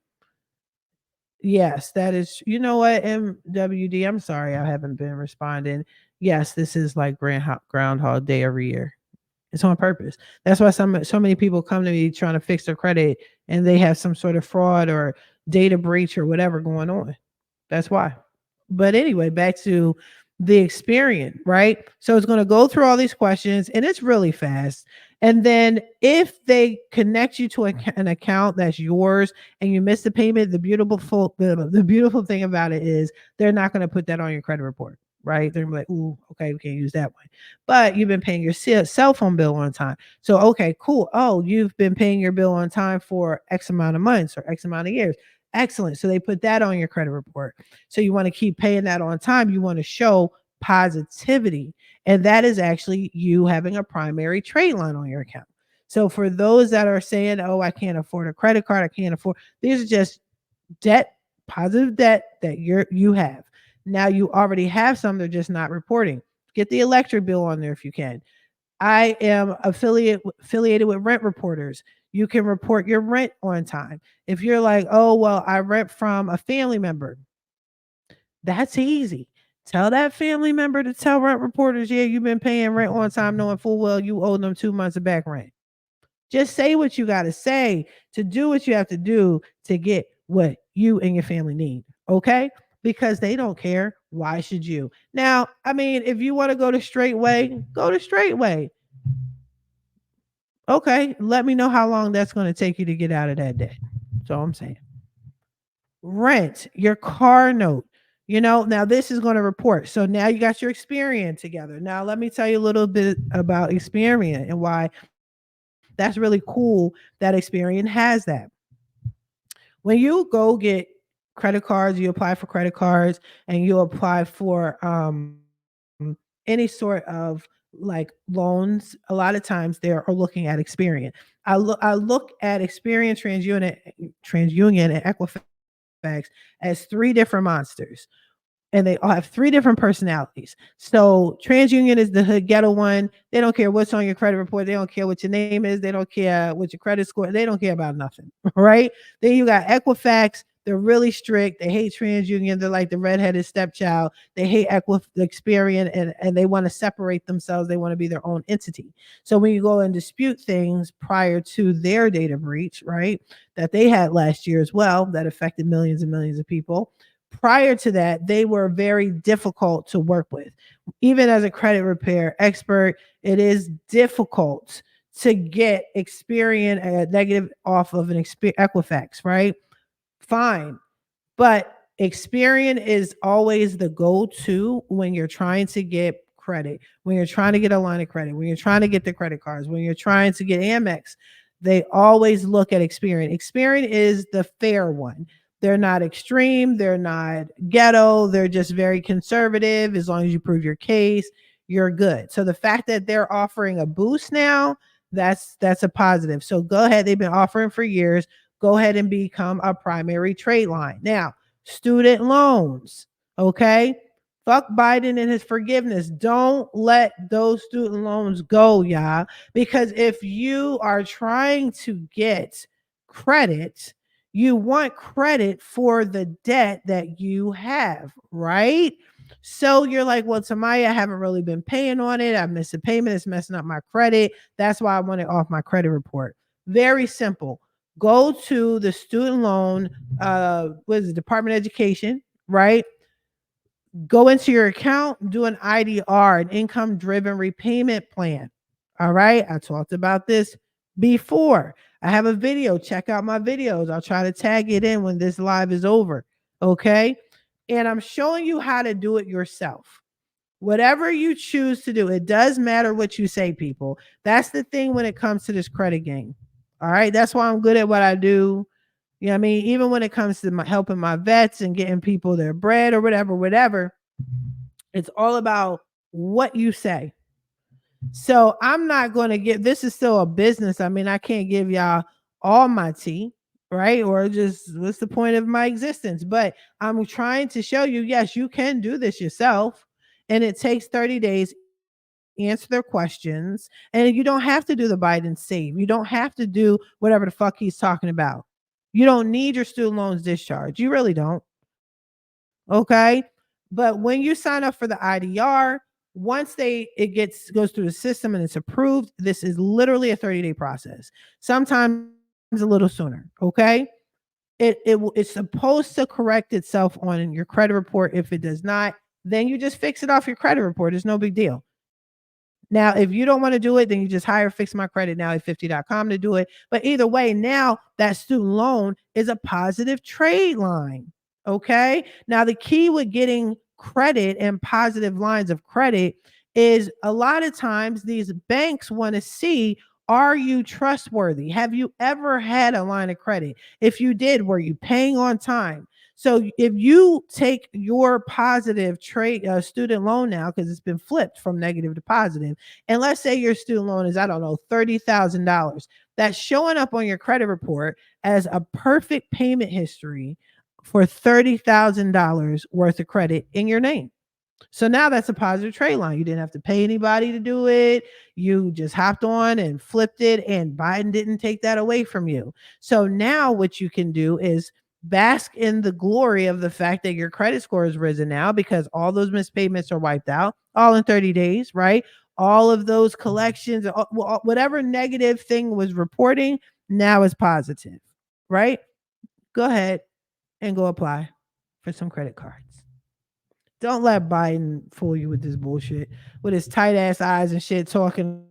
Speaker 1: yes, that is, you know what, MWD, I'm sorry I haven't been responding. Yes, this is like Groundhog Day every year. It's on purpose. That's why so many people come to me trying to fix their credit and they have some sort of fraud or data breach or whatever going on. That's why. But anyway, back to the Experian, right? So it's going to go through all these questions and it's really fast. And then if they connect you to an account that's yours and you miss the payment, the beautiful thing about it is they're not going to put that on your credit report, right? They're gonna be like, ooh, okay, we can't use that one. But you've been paying your cell phone bill on time. So, okay, cool. Oh, you've been paying your bill on time for X amount of months or X amount of years. Excellent. So they put that on your credit report. So you want to keep paying that on time. You want to show positivity. And that is actually you having a primary trade line on your account. So for those that are saying, oh, I can't afford a credit card, I can't afford, these are just debt, positive debt that you have. Now you already have some, they're just not reporting. Get the electric bill on there if you can. I am affiliated with Rent Reporters. You can report your rent on time. If you're like, oh, well, I rent from a family member, that's easy. Tell that family member to tell Rent Reporters, yeah, you've been paying rent on time, knowing full well you owe them 2 months of back rent. Just say what you got to say to do what you have to do to get what you and your family need. Okay? Because they don't care. Why should you? Now, I mean, if you want to go to straight way, go to straight way. Okay, let me know how long that's going to take you to get out of that debt. That's all I'm saying. Rent, your car note. Now this is going to report. So now you got your Experian together. Now let me tell you a little bit about Experian and why that's really cool that Experian has that. When you go get credit cards, you apply for credit cards and you apply for any sort of like loans, a lot of times they are looking at Experian. I look at Experian, TransUnion, and Equifax as three different monsters. And they all have three different personalities. So TransUnion is the hood ghetto one. They don't care what's on your credit report. They don't care what your name is. They don't care what your credit score. They don't care about nothing. Right? Then you got Equifax. They're really strict. They hate TransUnion. They're like the redheaded stepchild. They hate Experian and they want to separate themselves. They want to be their own entity. So when you go and dispute things prior to their data breach, right, that they had last year as well, that affected millions and millions of people. Prior to that, they were very difficult to work with. Even as a credit repair expert, it is difficult to get Experian negative off of an Equifax, right? Fine. But Experian is always the go-to when you're trying to get credit, when you're trying to get a line of credit, when you're trying to get the credit cards, when you're trying to get Amex. They always look at Experian. Experian is the fair one. They're not extreme. They're not ghetto. They're just very conservative. As long as you prove your case, you're good. So the fact that they're offering a boost now, that's a positive. So go ahead. They've been offering for years. Go ahead and become a primary trade line. Now, student loans. Okay. Fuck Biden and his forgiveness. Don't let those student loans go, y'all. Because if you are trying to get credit, You want credit for the debt that you have, right? So you're like, well, Tamiya, I haven't really been paying on it. I missed a payment. It's messing up my credit. That's why I want it off my credit report. Very simple. Go to the student loan, what is it, Department of Education, right? Go into your account, do an IDR, an income driven repayment plan. All right. I talked about this before. I have a video. Check out my videos. I'll try to tag it in when this live is over. Okay. And I'm showing you how to do it yourself. Whatever you choose to do, it does matter what you say, people. That's the thing when it comes to this credit game. All right. That's why I'm good at what I do. You know what I mean? Even when it comes to helping my vets and getting people their bread or whatever, it's all about what you say. So I'm not going to give, this is still a business. I mean, I can't give y'all all my tea, right? Or just what's the point of my existence? But I'm trying to show you, yes, you can do this yourself. And it takes 30 days, answer their questions. And you don't have to do the Biden save. You don't have to do whatever the fuck he's talking about. You don't need your student loans discharged. You really don't. Okay. But when you sign up for the IDR, once it goes through the system and it's approved, this is literally a 30-day process. Sometimes a little sooner. Okay. It's supposed to correct itself on your credit report. If it does not, then you just fix it off your credit report. It's no big deal. Now, if you don't want to do it, then you just hire Fix My Credit Now at 50.com to do it. But either way, now that student loan is a positive trade line. Okay. Now, the key with getting credit and positive lines of credit is a lot of times these banks want to see, are you trustworthy? Have you ever had a line of credit? If you did, were you paying on time? So if you take your positive trade student loan now, because it's been flipped from negative to positive, and let's say your student loan is, I don't know, $30,000, that's showing up on your credit report as a perfect payment history for $30,000 worth of credit in your name. So now that's a positive trade line. You didn't have to pay anybody to do it. You just hopped on and flipped it, and Biden didn't take that away from you. So now what you can do is bask in the glory of the fact that your credit score has risen now because all those missed payments are wiped out, all in 30 days, right? All of those collections, whatever negative thing was reporting, now is positive, right? Go ahead and go apply for some credit cards. Don't let Biden fool you with this bullshit, with his tight ass eyes and shit, talking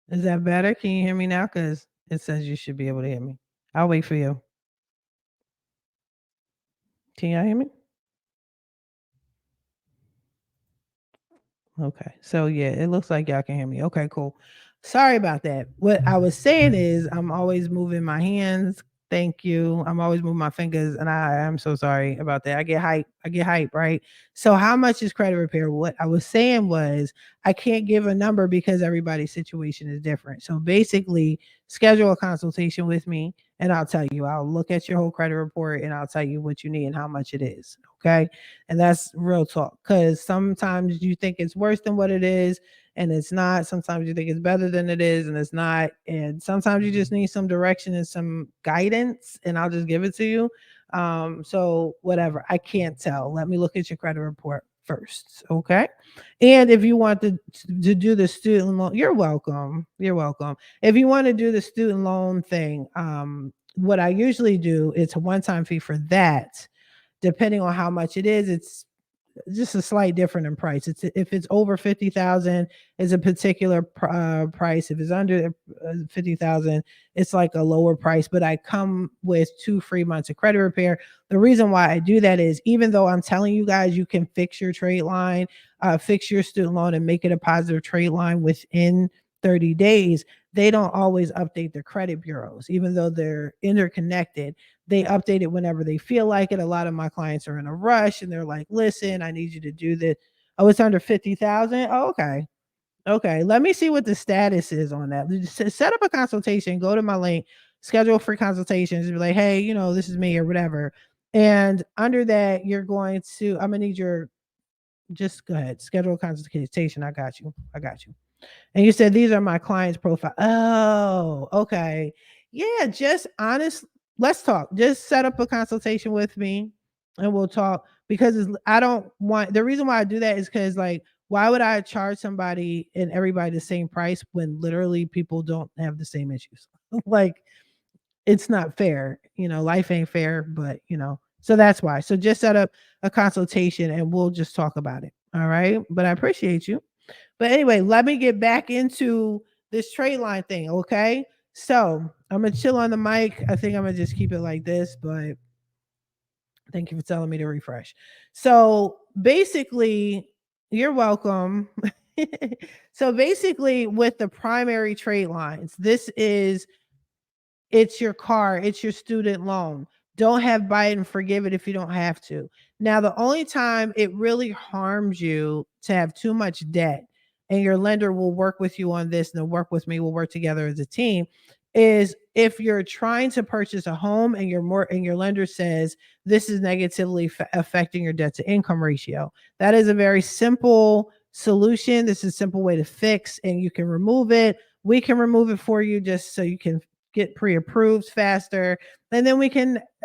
Speaker 1: Is that better? Can you hear me now? Because it says you should be able to hear me. I'll wait for you. Can y'all hear me? Okay. So yeah, it looks like y'all can hear me. Okay, cool. Sorry about that. What I was saying is I'm always moving my hands. Thank you. I'm always moving my fingers and I am so sorry about that. I get hype. Right? So how much is credit repair? What I was saying was I can't give a number because everybody's situation is different. So basically, schedule a consultation with me and I'll tell you. I'll look at your whole credit report and I'll tell you what you need and how much it is. Okay? And that's real talk because sometimes you think it's worse than what it is and it's not. Sometimes you think it's better than it is and it's not. And sometimes you just need some direction and some guidance and I'll just give it to you. So whatever, I can't tell. Let me look at your credit report first. Okay. And if you want to do the student loan, you're welcome. You're welcome. If you want to do the student loan thing, what I usually do, it's a one-time fee for that. Depending on how much it is, it's just a slight different in price. It's if it's over 50,000 is a particular price. If it's under 50,000, it's like a lower price. But I come with 2 free months of credit repair. The reason why I do that is even though I'm telling you guys you can fix your trade line, fix your student loan, and make it a positive trade line within 30 days, they don't always update their credit bureaus, even though they're interconnected. They update it whenever they feel like it. A lot of my clients are in a rush and they're like, listen, I need you to do this. Oh, it's under 50,000. Oh, okay. Okay. Let me see what the status is on that. Set up a consultation, go to my link, schedule free consultations, be like, hey, this is me or whatever. And under that, you're going to, I'm going to need your, just go ahead, schedule a consultation. I got you. And you said these are my clients' profile. Oh, okay. Yeah, just honest. Let's talk. Just set up a consultation with me and we'll talk because I don't want the reason why I do that is because like why would I charge somebody and everybody the same price when literally people don't have the same issues? Like it's not fair. Life ain't fair, but so that's why. So just set up a consultation and we'll just talk about it. All right. But I appreciate you. But anyway, let me get back into this trade line thing, okay? So I'm gonna chill on the mic. I think I'm gonna just keep it like this, but thank you for telling me to refresh. So basically, you're welcome. So basically, with the primary trade lines, it's your car, it's your student loan. Don't have buy it and forgive it if you don't have to. Now, the only time it really harms you to have too much debt, and your lender will work with you on this, and they'll work with me, we'll work together as a team, is if you're trying to purchase a home and your lender says this is negatively affecting your debt to income ratio. That is a very simple solution. This is a simple way to fix, and you can remove it. We can remove it for you just so you can get pre-approved faster, and then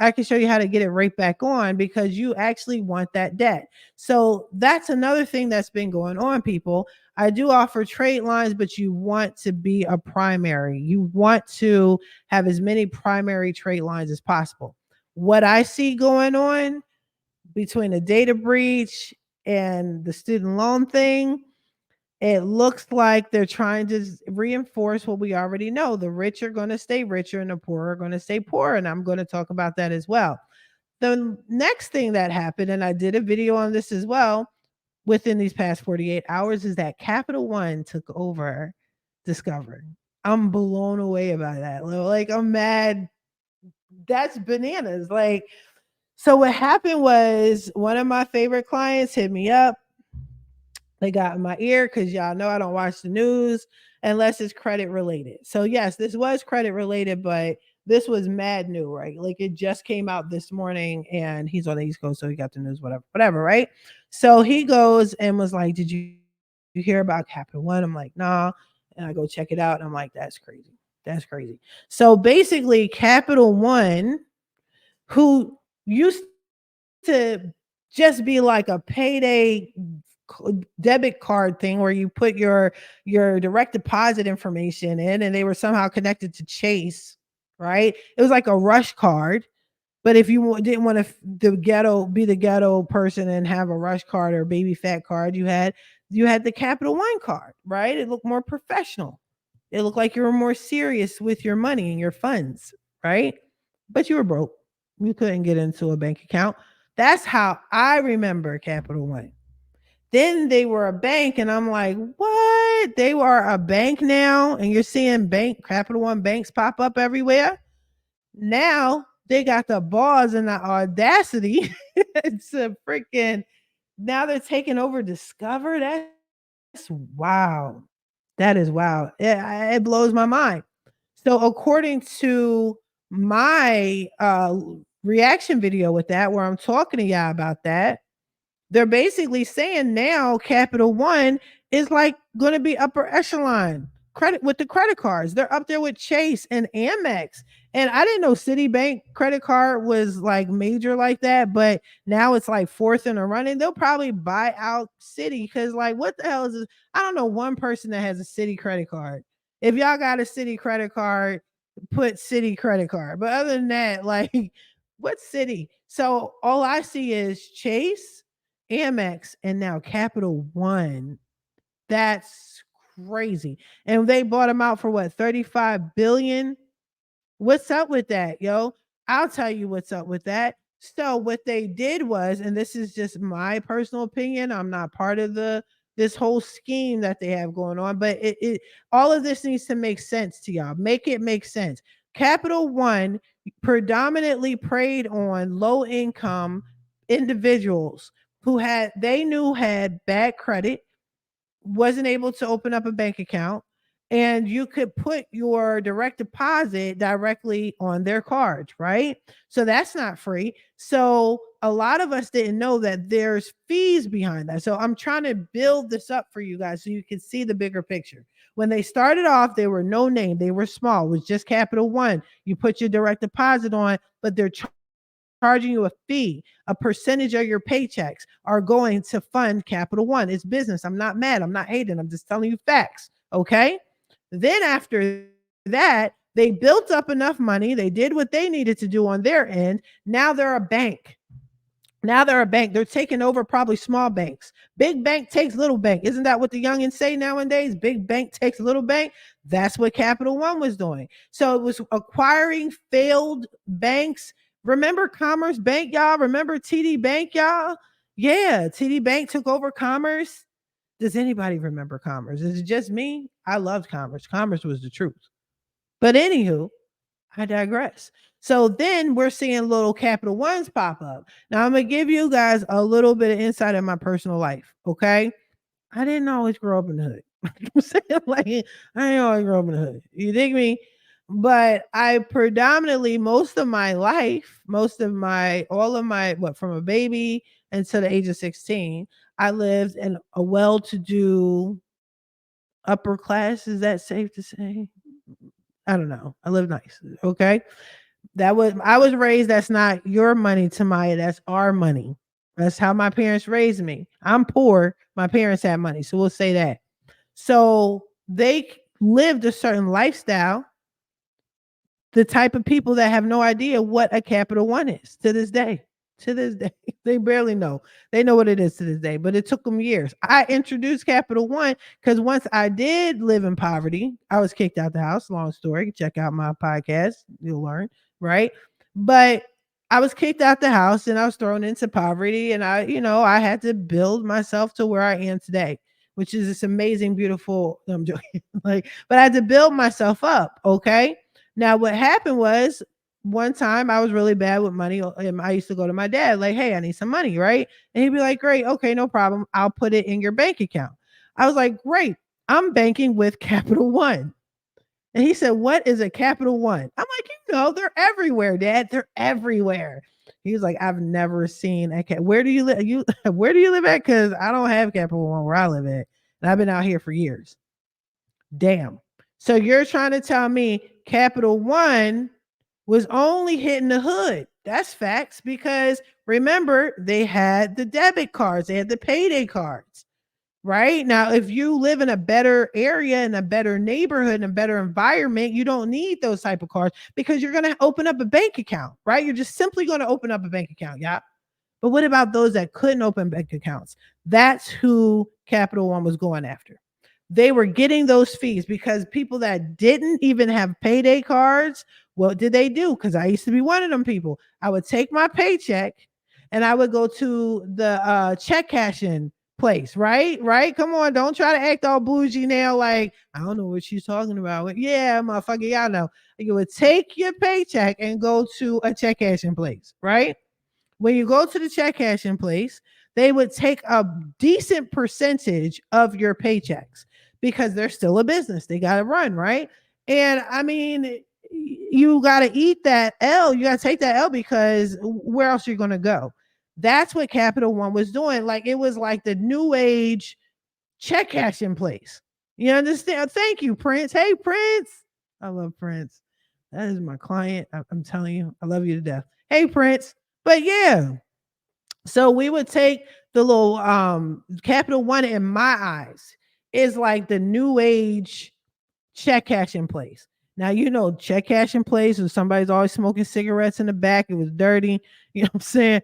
Speaker 1: I can show you how to get it right back on because you actually want that debt. So that's another thing that's been going on, people. I do offer trade lines, but you want to be a primary. You want to have as many primary trade lines as possible. What I see going on between the data breach and the student loan thing, it looks like they're trying to reinforce what we already know. The rich are going to stay richer and the poor are going to stay poor. And I'm going to talk about that as well. The next thing that happened, and I did a video on this as well within these past 48 hours, is that Capital One took over Discover. I'm blown away by that. Like, I'm mad. That's bananas. Like, so what happened was one of my favorite clients hit me up. They got in my ear because y'all know I don't watch the news unless it's credit related. So yes, this was credit related, but this was mad new, right? Like it just came out this morning and he's on the East Coast, so he got the news, whatever, right? So he goes and was like, did you hear about Capital One? I'm like, nah. And I go check it out and I'm like, that's crazy. That's crazy. So basically, Capital One, who used to just be like a payday debit card thing where you put your direct deposit information in and they were somehow connected to Chase, right? It was like a rush card. But if you didn't want to be the ghetto person and have a rush card or baby fat card, you had the Capital One card, right? It looked more professional. It looked like you were more serious with your money and your funds, right? But you were broke. You couldn't get into a bank account. That's how I remember Capital One. Then they were a bank, and I'm like, what? They were a bank now, and you're seeing Capital One banks pop up everywhere. Now they got the balls and the audacity to freaking now they're taking over Discover. That's wow. That is wow. It blows my mind. So according to my reaction video with that, where I'm talking to y'all about that, they're basically saying now Capital One is like going to be upper echelon credit with the credit cards. They're up there with Chase and Amex. And I didn't know Citibank credit card was like major like that, but now it's like fourth in a running. They'll probably buy out Citi because like what the hell is this? I don't know one person that has a Citi credit card. If y'all got a Citi credit card, put Citi credit card. But other than that, like what's Citi? So all I see is Chase, Amex, and now Capital One. That's crazy. And they bought them out for what, 35 billion? What's up with that, yo? I'll tell you what's up with that. So what they did was, and this is just my personal opinion, I'm not part of this whole scheme that they have going on, but it all of this needs to make sense to y'all. Make it make sense. Capital One predominantly preyed on low income individuals who they knew had bad credit, wasn't able to open up a bank account, and you could put your direct deposit directly on their card, right? So that's not free. So a lot of us didn't know that there's fees behind that. So I'm trying to build this up for you guys so you can see the bigger picture. When they started off, they were no name, they were small, it was just Capital One. You put your direct deposit on, but they're charging you a fee. A percentage of your paychecks are going to fund Capital One. It's business. I'm not mad. I'm not hating. I'm just telling you facts. Okay. Then after that, they built up enough money. They did what they needed to do on their end. Now they're a bank. Now they're a bank. They're taking over probably small banks. Big bank takes little bank. Isn't that what the youngins say nowadays? Big bank takes little bank. That's what Capital One was doing. So it was acquiring failed banks. Remember Commerce Bank, y'all? Remember TD Bank, y'all? Yeah, TD Bank took over Commerce. Does anybody remember Commerce? Is it just me? I loved Commerce. Commerce was the truth. But anywho, I digress. So then we're seeing little Capital Ones pop up. Now I'm gonna give you guys a little bit of insight in my personal life. Okay. I didn't always grow up in the hood. I'm saying like I didn't always grow up in the hood. You dig me? But I predominantly most of my life, all of my what from a baby until the age of 16, I lived in a well-to-do upper class. Is that safe to say? I don't know. I live nice. Okay. I was raised, that's not your money, Tamiya. That's our money. That's how my parents raised me. I'm poor. My parents had money. So we'll say that. So they lived a certain lifestyle. The type of people that have no idea what a Capital One is to this day. To this day, they barely know. They know what it is to this day, but it took them years. I introduced Capital One because once I did live in poverty, I was kicked out the house. Long story. Check out my podcast. You'll learn, right? But I was kicked out the house and I was thrown into poverty. And I had to build myself to where I am today, which is this amazing, beautiful. No, I'm joking. But I had to build myself up. Okay. Now, what happened was one time I was really bad with money. And I used to go to my dad, like, hey, I need some money, right? And he'd be like, great, okay, no problem. I'll put it in your bank account. I was like, great, I'm banking with Capital One. And he said, what is a Capital One? I'm like, they're everywhere, Dad. They're everywhere. He was like, I've never seen a where do you live? Where do you live at? Because I don't have Capital One where I live at. And I've been out here for years. Damn. So you're trying to tell me Capital One was only hitting the hood. That's facts because remember, they had the debit cards, they had the payday cards, right? Now, if you live in a better area, in a better neighborhood, in a better environment, you don't need those type of cards because you're going to open up a bank account, right? You're just simply going to open up a bank account. Yeah. But what about those that couldn't open bank accounts? That's who Capital One was going after. they were getting those fees because people that didn't even have payday cards, what did they do? Because I used to be one of them people. I would take my paycheck and I would go to the check cashing place, right? Right? Come on, don't try to act all bougie now. Like, I don't know what she's talking about. Yeah, motherfucker, y'all know. You would take your paycheck and go to a check cashing place, right? When you go to the check cashing place, they would take a decent percentage of your paychecks because they're still a business. They got to run, right? And I mean, you got to eat that L. You got to take that L because where else are you going to go? That's what Capital One was doing. Like it was like the new age check cashing place. You understand? Thank you, Prince. Hey, Prince. I love Prince. That is my client. I'm telling you, I love you to death. Hey, Prince. But yeah, so we would take the little Capital One in my eyes is like the new age check cashing place. Now you know check cashing place was somebody's always smoking cigarettes in the back. It was dirty. You know what I'm saying?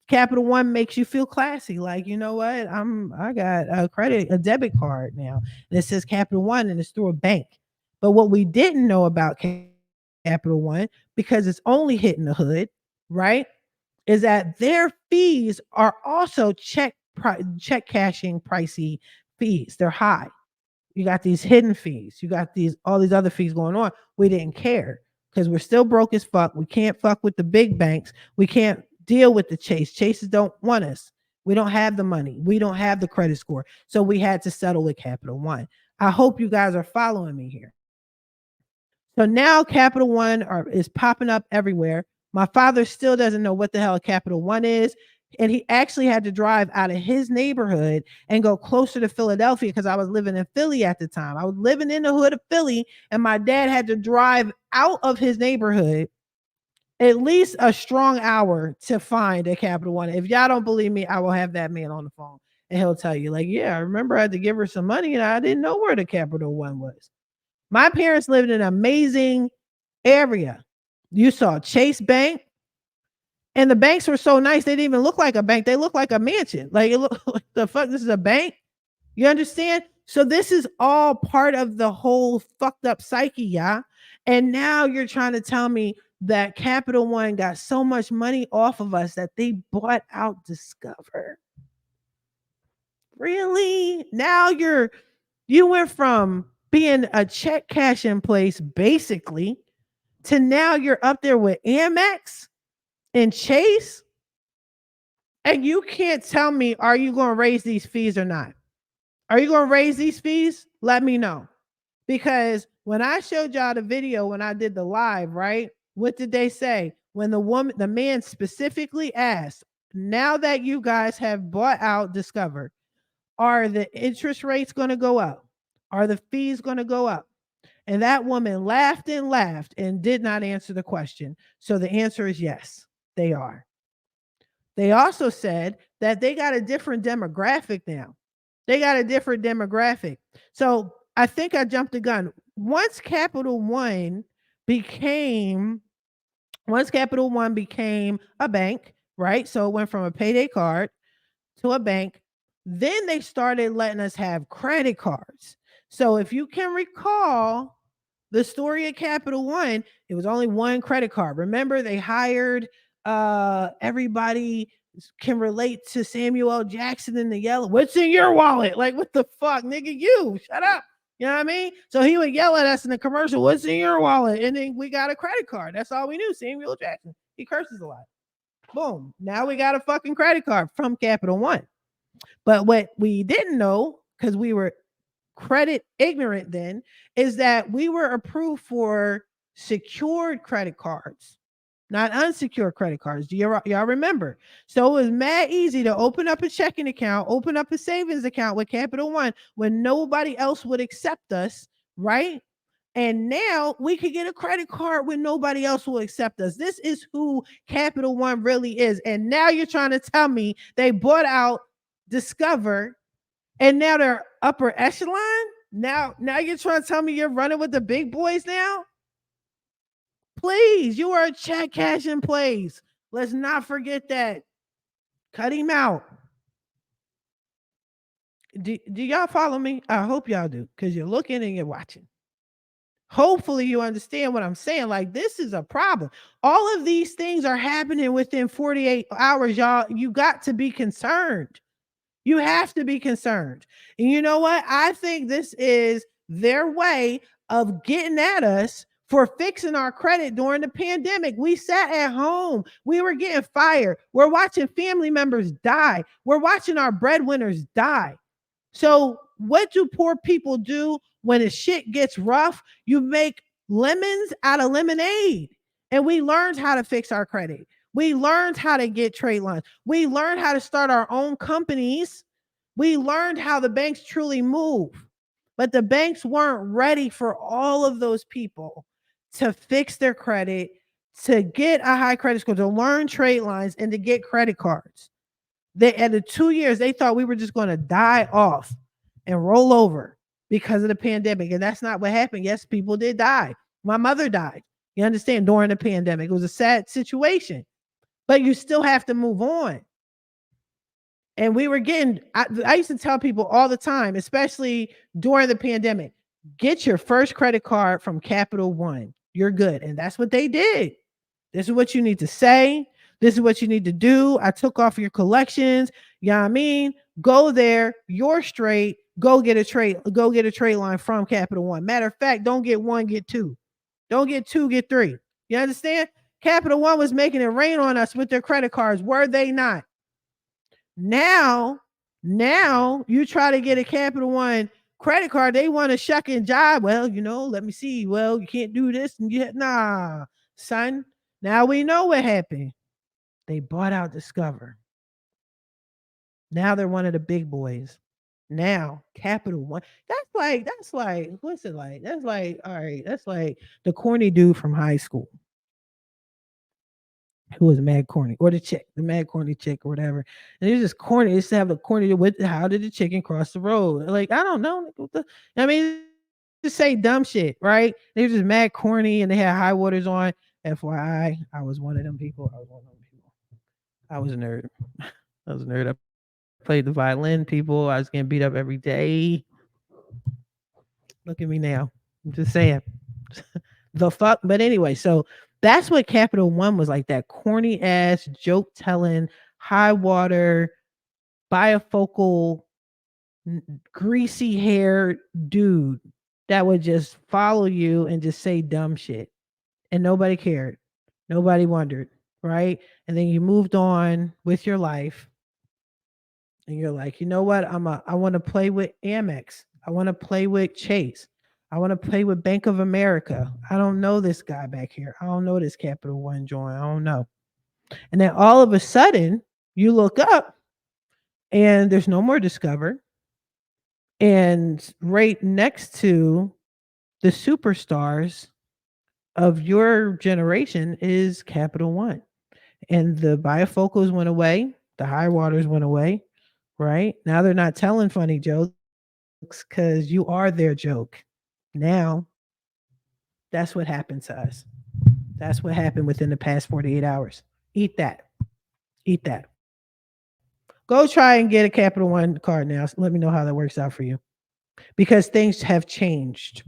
Speaker 1: Capital One makes you feel classy. Like, you know what? I got a debit card now. And it says Capital One and it's through a bank. But what we didn't know about Capital One, because it's only hitting the hood, right? Is that their fees are also check cashing pricey fees. They're high. You got these hidden fees. You got all these other fees going on. We didn't care because we're still broke as fuck. We can't fuck with the big banks. We can't deal with the Chase. Chases don't want us. We don't have the money. We don't have the credit score. So we had to settle with Capital One. I hope you guys are following me here. So now Capital One is popping up everywhere. My father still doesn't know what the hell Capital One is. And he actually had to drive out of his neighborhood and go closer to Philadelphia because I was living in Philly at the time. I was living in the hood of Philly, and my dad had to drive out of his neighborhood at least a strong hour to find a Capital One. If y'all don't believe me, I will have that man on the phone and he'll tell you, like, yeah, I remember I had to give her some money and I didn't know where the Capital One was. My parents lived in an amazing area. You saw Chase Bank, and the banks were so nice. They didn't even look like a bank. They looked like a mansion. Like it looked like the fuck. This is a bank. You understand? So this is all part of the whole fucked up psyche, yeah. And now you're trying to tell me that Capital One got so much money off of us that they bought out Discover. Really? Now you went from being a check cashing place basically to now you're up there with Amex and Chase, and you can't tell me, are you going to raise these fees or not? Are you going to raise these fees? Let me know. Because when I showed y'all the video, when I did the live, right? What did they say? When the man specifically asked, now that you guys have bought out Discover, are the interest rates going to go up? Are the fees going to go up? And that woman laughed and did not answer the question. So the answer is yes, they are. They also said that they got a different demographic now. They got a different demographic. So I think I jumped the gun. Once Capital One became a bank, right? So it went from a payday card to a bank. Then they started letting us have credit cards. So if you can recall the story of Capital One, it was only one credit card. Remember, they hired everybody can relate to Samuel L. Jackson in the yellow. What's in your wallet? Like, what the fuck, nigga? You shut up. You know what I mean? So he would yell at us in the commercial, what's in your wallet? And then we got a credit card. That's all we knew. Samuel L. Jackson. He curses a lot. Boom. Now we got a fucking credit card from Capital One. But what we didn't know, because we were credit ignorant then, is that we were approved for secured credit cards, not unsecured credit cards. Do y'all remember? So it was mad easy to open up a checking account, open up a savings account with Capital One when nobody else would accept us, right? And now we could get a credit card when nobody else will accept us. This is who Capital One really is. And now you're trying to tell me they bought out Discover and now they're upper echelon? Now you're trying to tell me you're running with the big boys now? Please, you are a check cashing place. Let's not forget that. Cut him out. Do y'all follow me? I hope y'all do, because you're looking and you're watching. Hopefully you understand what I'm saying. Like, this is a problem. All of these things are happening within 48 hours, y'all. You got to be concerned. You have to be concerned. And you know what? I think this is their way of getting at us for fixing our credit during the pandemic. We sat at home. We were getting fired. We're watching family members die. We're watching our breadwinners die. So, what do poor people do when the shit gets rough? You make lemons out of lemonade. And we learned how to fix our credit. We learned how to get trade lines. We learned how to start our own companies. We learned how the banks truly move. But the banks weren't ready for all of those people to fix their credit, to get a high credit score, to learn trade lines, and to get credit cards. They at the 2 years, they thought we were just going to die off and roll over because of the pandemic. And that's not what happened. Yes, people did die. My mother died. You understand? During the pandemic. It was a sad situation. But you still have to move on. And we were getting, I used to tell people all the time, especially during the pandemic, get your first credit card from Capital One. You're good. And that's what they did. This is what you need to say. This is what you need to do. I took off your collections. You know what I mean? Go there. You're straight. Go get a trade line from Capital One. Matter of fact, don't get one, get two. Don't get two, get three. You understand? Capital One was making it rain on us with their credit cards. Were they not? Now you try to get a Capital One credit card. They want to shuck and jive. Well, let me see. Well, you can't do this. And nah, son. Now we know what happened. They bought out Discover. Now they're one of the big boys. Now Capital One. That's like, what's it like? That's like, all right, that's like the corny dude from high school who was mad corny, or the mad corny chick or whatever. And it's just corny. They used to have the corny with how did the chicken cross the road? Like, I don't know. I mean, just say dumb shit, right? They were just mad corny and they had high waters on. FYI, I was one of them people. I was a nerd. I was a nerd. I played the violin, people. I was getting beat up every day. Look at me now. I'm just saying. The fuck. But anyway, so that's what Capital One was like, that corny ass, joke telling, high water, bifocal, greasy hair dude that would just follow you and just say dumb shit. And nobody cared. Nobody wondered. Right. And then you moved on with your life. And you're like, you know what? I want to play with Amex. I want to play with Chase. I want to play with Bank of America. I don't know this guy back here. I don't know this Capital One joint. I don't know. And then all of a sudden, you look up and there's no more Discover. And right next to the superstars of your generation is Capital One. And the bifocals went away. The high waters went away. Right? Now they're not telling funny jokes because you are their joke. Now, that's what happened to us. That's what happened within the past 48 hours. Eat that. Eat that. Go try and get a Capital One card now. Let me know how that works out for you. Because things have changed.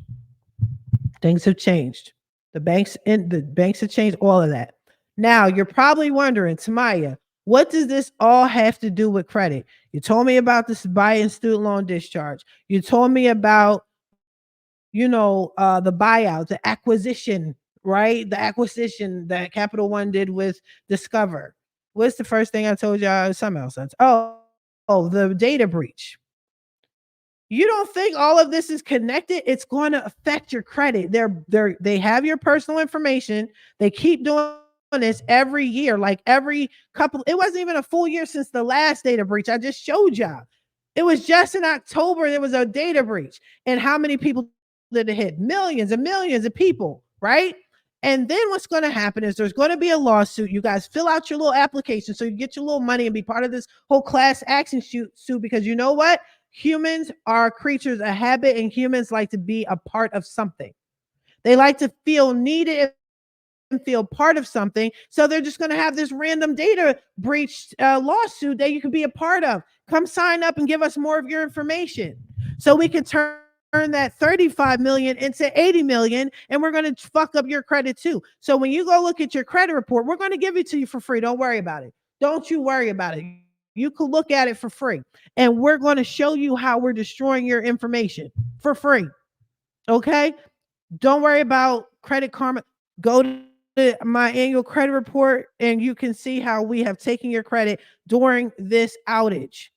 Speaker 1: Things have changed. The banks have changed all of that. Now, you're probably wondering, Tamiya, what does this all have to do with credit? You told me about this buying student loan discharge. You told me about, the buyout, the acquisition, right? The acquisition that Capital One did with Discover. What's the first thing I told y'all? Something else. The data breach. You don't think all of this is connected? It's going to affect your credit. They have your personal information. They keep doing this every year, like every couple. It wasn't even a full year since the last data breach I just showed y'all. It was just in October there was a data breach. And how many people did it hit? Millions and millions of people, right? And then what's going to happen is there's going to be a lawsuit. You guys fill out your little application so you get your little money and be part of this whole class action suit, because you know what? Humans are creatures of habit, and humans like to be a part of something. They like to feel needed feel part of something. So they're just going to have this random data breach lawsuit that you can be a part of. Come sign up and give us more of your information so we can turn that 35 million into 80 million, and we're going to fuck up your credit too. So when you go look at your credit report, we're going to give it to you for free. Don't worry about it. Don't you worry about it. You can look at it for free, and we're going to show you how we're destroying your information for free. Okay? Don't worry about Credit Karma. Go to my annual credit report, and you can see how we have taken your credit during this outage,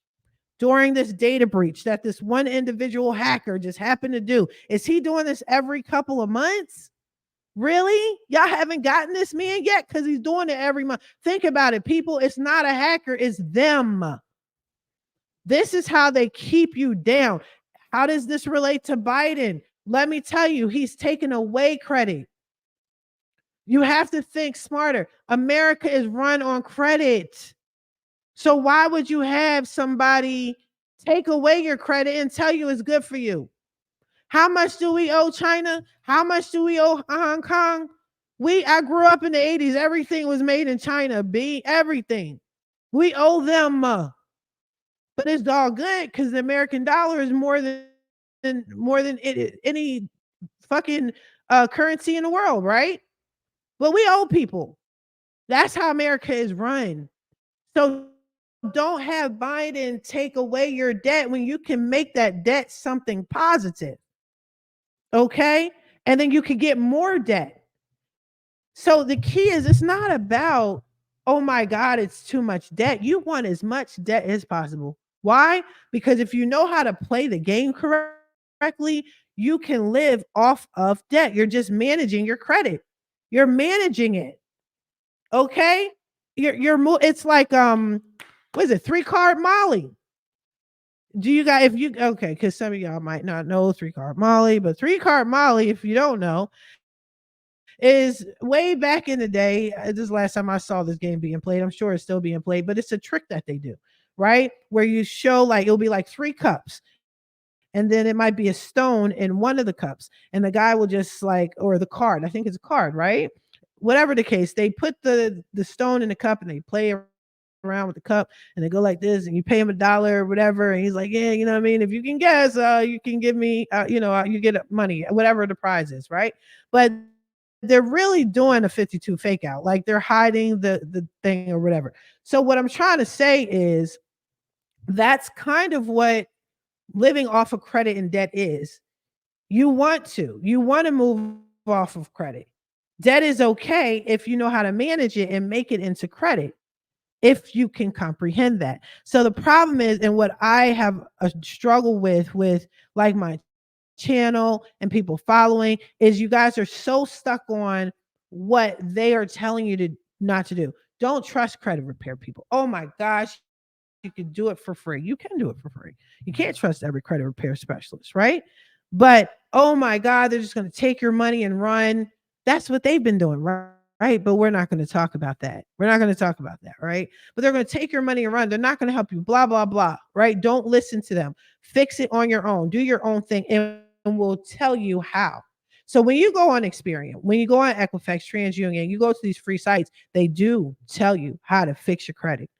Speaker 1: during this data breach that this one individual hacker just happened to do. Is he doing this every couple of months? Really? Y'all haven't gotten this man yet? Because he's doing it every month. Think about it, people. It's not a hacker, it's them. This is how they keep you down. How does this relate to Biden? Let me tell you, he's taken away credit. You have to think smarter. America is run on credit. So why would you have somebody take away your credit and tell you it's good for you? How much do we owe China? How much do we owe Hong Kong? I grew up in the 80s. Everything was made in China. Everything. We owe them. But it's all good because the American dollar is more than any fucking currency in the world, right? But we owe people. That's how America is run. So don't have Biden take away your debt when you can make that debt something positive. Okay? And then you could get more debt. So the key is, it's not about, oh my God, it's too much debt. You want as much debt as possible. Why? Because if you know how to play the game correctly, you can live off of debt. You're just managing your credit. You're managing it. Okay? It's like what is it? 3-card Molly. Do you guys, okay, because some of y'all might not know 3-card Molly, but 3-card Molly, if you don't know, is way back in the day. This is the last time I saw this game being played. I'm sure it's still being played, but it's a trick that they do, right? Where you show, like, it'll be like 3 cups, and then it might be a stone in one of the cups, and the guy will just or the card, I think it's a card, right? Whatever the case, they put the stone in the cup and they play around with the cup, and they go like this, and you pay him $1 or whatever, and he's like, yeah, you know what I mean, if you can guess, you can give me you get money, whatever the prize is, right? But they're really doing a 52 fake out, like they're hiding the thing or whatever. So what I'm trying to say is, that's kind of what living off of credit and debt is. You want to move off of credit. Debt is okay if you know how to manage it and make it into credit, if you can comprehend that. So the problem is, and what I have a struggle with like my channel and people following, is you guys are so stuck on what they are telling you to not to do. Don't trust credit repair people. Oh my gosh, you can do it for free. You can do it for free. You can't trust every credit repair specialist, right? But oh my God, they're just going to take your money and run. That's what they've been doing, right? But we're not going to talk about that. We're not going to talk about that, right? But they're going to take your money and run. They're not going to help you, blah, blah, blah, right? Don't listen to them. Fix it on your own. Do your own thing, and we'll tell you how. So when you go on Experian, when you go on Equifax, TransUnion, you go to these free sites, they do tell you how to fix your credit,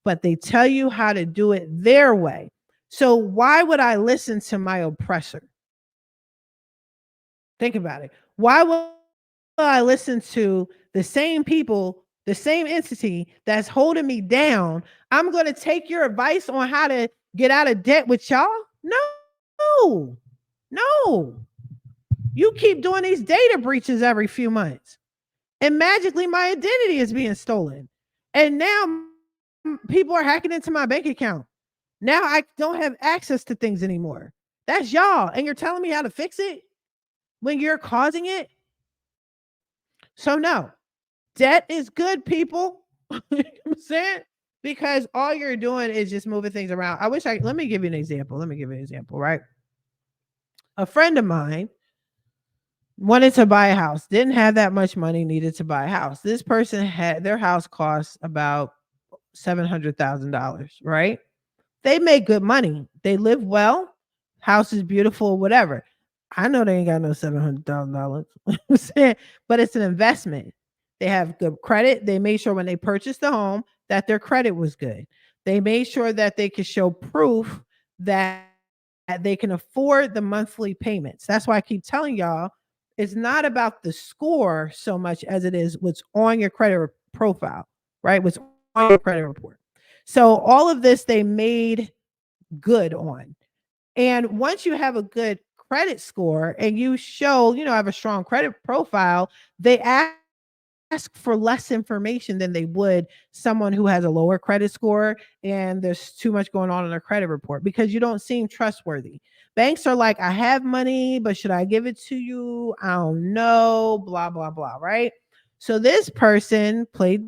Speaker 1: but they tell you how to do it their way. So why would I listen to my oppressor? Think about it. Why would I listen to the same people, the same entity that's holding me down? I'm going to take your advice on how to get out of debt with y'all? No. You keep doing these data breaches every few months, and magically my identity is being stolen. And now people are hacking into my bank account. Now I don't have access to things anymore. That's y'all. And you're telling me how to fix it when you're causing it? So no, debt is good, people. You know what I'm saying? Because all you're doing is just moving things around. Let me give you an example. Right? A friend of mine wanted to buy a house, didn't have that much money, needed to buy a house. This person their house costs about $700,000, right? They make good money. They live well. House is beautiful, whatever. I know they ain't got no $700,000, but it's an investment. They have good credit. They made sure when they purchased the home that their credit was good. They made sure that they could show proof that they can afford the monthly payments. That's why I keep telling y'all it's not about the score so much as it is what's on your credit profile, right? What's on your credit report. So all of this they made good on. And once you have a good credit score and you show, have a strong credit profile, they ask for less information than they would someone who has a lower credit score and there's too much going on in their credit report because you don't seem trustworthy. Banks are like, I have money, but should I give it to you? I don't know, blah, blah, blah, right? So this person played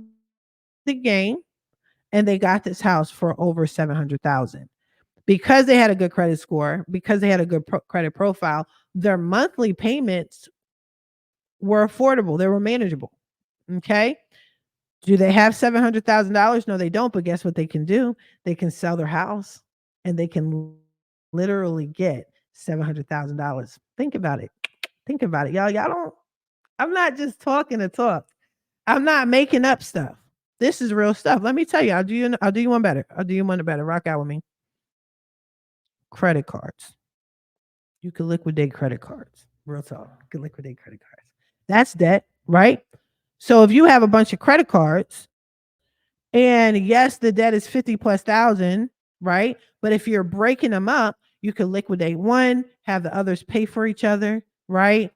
Speaker 1: the game and they got this house for over 700,000 because they had a good credit score, because they had a good credit profile. Their monthly payments were affordable, they were manageable. Okay. Do they have $700,000? No, they don't. But guess what they can do? They can sell their house and they can literally get $700,000. Think about it. Think about it. Y'all don't, I'm not just talking to talk. I'm not making up stuff. This is real stuff. Let me tell you, I'll do you one better. I'll do you one better. Rock out with me. Credit cards. You can liquidate credit cards. Real talk. You can liquidate credit cards. That's debt, right? So if you have a bunch of credit cards, and yes, the debt is 50 plus thousand, right? But if you're breaking them up, you can liquidate one, have the others pay for each other, right?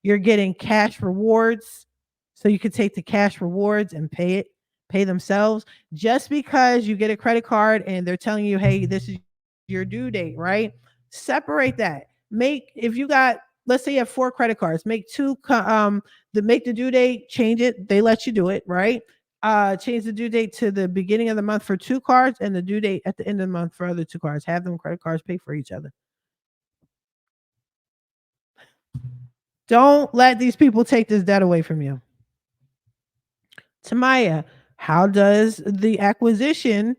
Speaker 1: You're getting cash rewards. So you could take the cash rewards and pay themselves. Just because you get a credit card and they're telling you, hey, this is your due date, right? Separate that. If you got, let's say you have 4 credit cards, make the due date, change it. They let you do it, right? Change the due date to the beginning of the month for 2 cards and the due date at the end of the month for other 2 cards. Have them credit cards pay for each other. Don't let these people take this debt away from you. Tamiya, how does the acquisition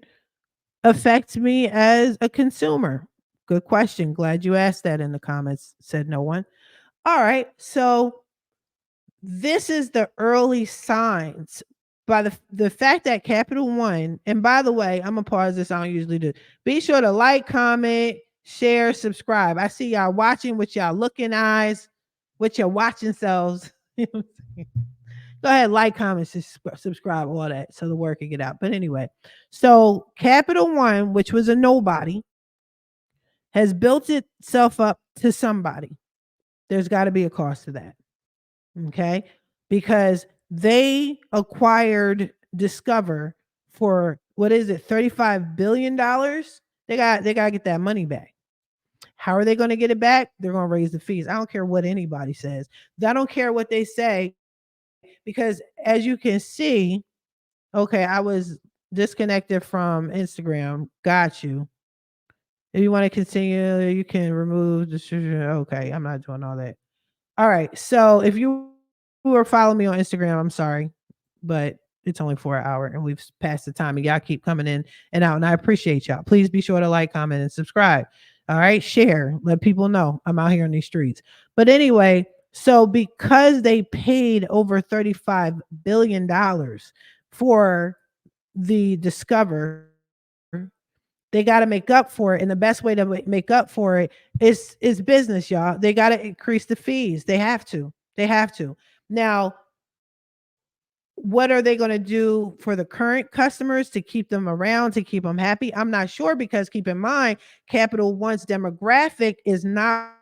Speaker 1: affect me as a consumer? Good question. Glad you asked that in the comments, said no one. All right. So this is the early signs by the fact that Capital One, and by the way, I'm going to pause this. I don't usually do. Be sure to like, comment, share, subscribe. I see y'all watching with y'all looking eyes, with your watching selves. Go ahead, like, comment, subscribe, all that, so the word can get out. But anyway, so Capital One, which was a nobody, has built itself up to somebody. There's got to be a cost to that. Okay. Because they acquired Discover for what is it, $35 billion? They got to get that money back. How are they going to get it back? They're going to raise the fees. I don't care what anybody says. I don't care what they say, because as you can see, okay, I was disconnected from Instagram. Got you. If you want to continue, you can remove the. Okay, I'm not doing all that. All right. So if you were following me on Instagram, I'm sorry, but it's only for an hour and we've passed the time and y'all keep coming in and out. And I appreciate y'all. Please be sure to like, comment, and subscribe. All right. Share. Let people know I'm out here on these streets. But anyway, so because they paid over $35 billion for the Discover, they got to make up for it. And the best way to make up for it is business, y'all. They got to increase the fees. They have to. Now, what are they going to do for the current customers to keep them around, to keep them happy? I'm not sure, because keep in mind, Capital One's demographic is not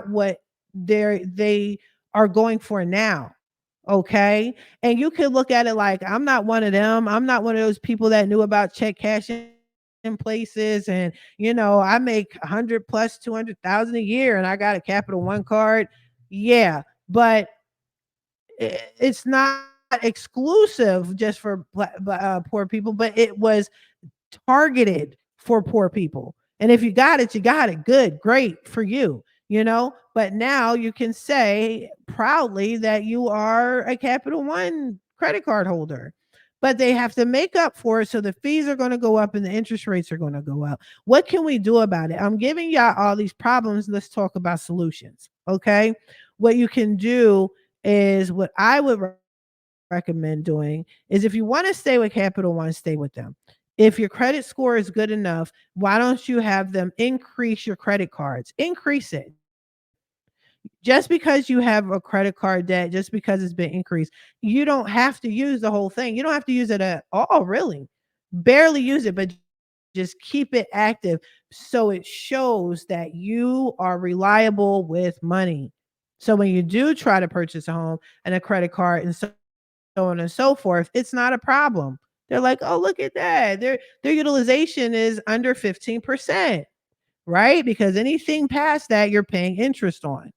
Speaker 1: what they are going for now. Okay. And you could look at it like, I'm not one of them. I'm not one of those people that knew about check cashing in places, and I make 100 plus 200,000 a year and I got a Capital One card. Yeah, but it's not exclusive just for poor people, but it was targeted for poor people. And if you got it, you got it. Good, great for you, but now you can say proudly that you are a Capital One credit card holder. But they have to make up for it. So the fees are going to go up and the interest rates are going to go up. What can we do about it? I'm giving y'all all these problems. Let's talk about solutions. Okay. What you can do is, what I would recommend doing is if you want to stay with Capital One, stay with them. If your credit score is good enough, why don't you have them increase your credit cards? Increase it. Just because you have a credit card debt, just because it's been increased, you don't have to use the whole thing. You don't have to use it at all, really. Barely use it, but just keep it active so it shows that you are reliable with money. So when you do try to purchase a home and a credit card and so on and so forth, it's not a problem. They're like, oh, look at that. Their utilization is under 15%, right? Because anything past that, you're paying interest on.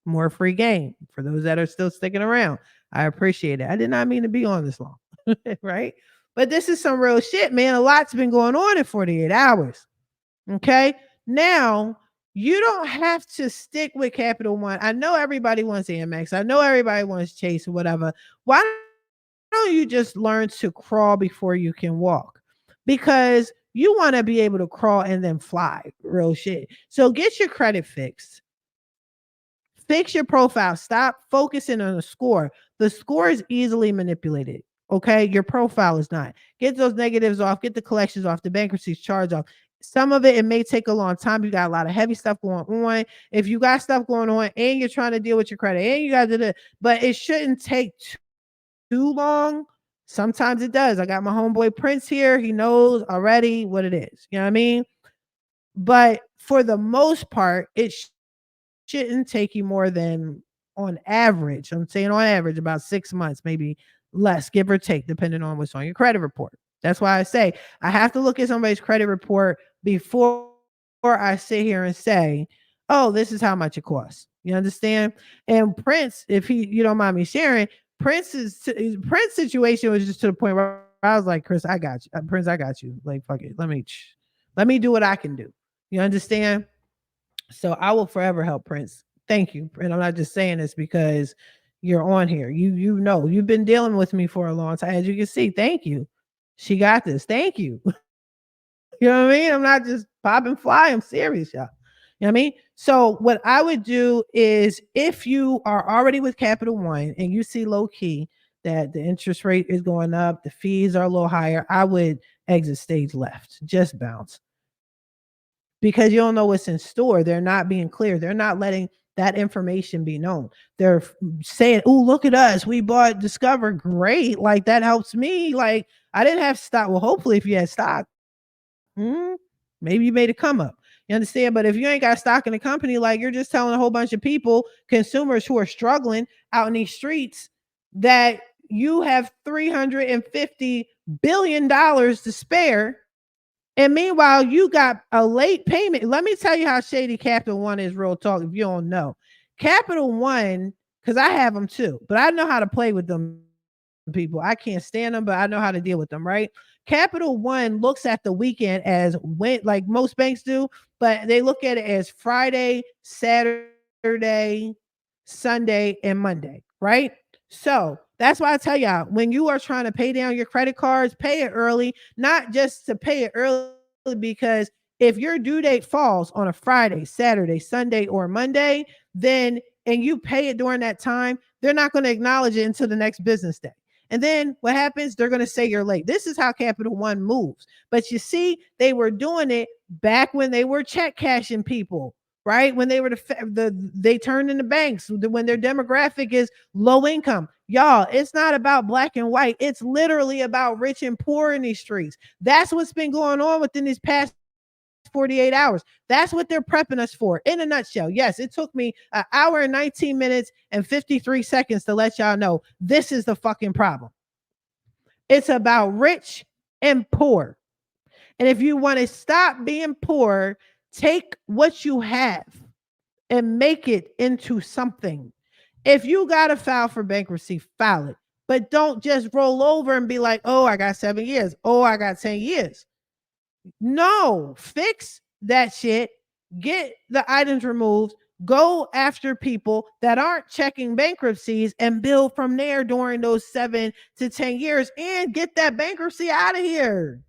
Speaker 1: More free game for those that are still sticking around. I appreciate it. I did not mean to be on this long, right? But this is some real shit, man. A lot's been going on in 48 hours. Okay. Now, you don't have to stick with Capital One. I know everybody wants Amex. I know everybody wants Chase or whatever. Why don't you just learn to crawl before you can walk? Because you want to be able to crawl and then fly. Real shit. So get your credit fixed. Fix your profile. Stop focusing on the score. The score is easily manipulated. Okay. Your profile is not. Get those negatives off. Get the collections off. The bankruptcies charge off. Some of it may take a long time. You got a lot of heavy stuff going on. If you got stuff going on and you're trying to deal with your credit and you got to do it, but it shouldn't take too long. Sometimes it does. I got my homeboy Prince here. He knows already what it is. You know what I mean? But for the most part, it shouldn't take you more than, on average, I'm saying on average, about 6 months, maybe less, give or take, depending on what's on your credit report. That's why I say I have to look at somebody's credit report before I sit here and say, oh, this is how much it costs. You understand? And Prince, if you don't mind me sharing, Prince's situation was just to the point where I was like, Chris, I got you. Prince, I got you. Like, fuck it. Let me do what I can do. You understand? So I will forever help Prince. Thank you. And I'm not just saying this because you're on here. You know, you've been dealing with me for a long time. As you can see, thank you. She got this. Thank you. You know what I mean? I'm not just pop and fly. I'm serious, y'all. You know what I mean? So what I would do is if you are already with Capital One and you see low key that the interest rate is going up, the fees are a little higher, I would exit stage left. Just bounce. Because you don't know what's in store. They're not being clear. They're not letting that information be known. They're saying, oh, look at us. We bought Discover. Great. Like that helps me. Like I didn't have stock. Well, hopefully if you had stock, maybe you made a come up. You understand? But if you ain't got stock in the company, like you're just telling a whole bunch of people, consumers who are struggling out in these streets, that you have $350 billion to spare. And meanwhile, you got a late payment. Let me tell you how shady Capital One is, real talk, if you don't know. Capital One, because I have them too, but I know how to play with them people. I can't stand them, but I know how to deal with them, right? Capital One looks at the weekend as when, like most banks do, but they look at it as Friday, Saturday, Sunday, and Monday, right? So that's why I tell y'all, when you are trying to pay down your credit cards, pay it early, not just to pay it early, because if your due date falls on a Friday, Saturday, Sunday, or Monday, then and you pay it during that time, they're not going to acknowledge it until the next business day. And then what happens? They're going to say you're late. This is how Capital One moves. But you see, they were doing it back when they were check cashing people, right? When they were they turned into banks, when their demographic is low income. Y'all, it's not about black and white. It's literally about rich and poor in these streets. That's what's been going on within these past 48 hours. That's what they're prepping us for in a nutshell. Yes, it took me an hour and 19 minutes and 53 seconds to let y'all know this is the fucking problem. It's about rich and poor. And if you want to stop being poor, take what you have and make it into something. If you got to file for bankruptcy, file it. But don't just roll over and be like, oh, I got 7 years. Oh, I got 10 years. No, fix that shit. Get the items removed. Go after people that aren't checking bankruptcies and build from there during those 7 to 10 years and get that bankruptcy out of here.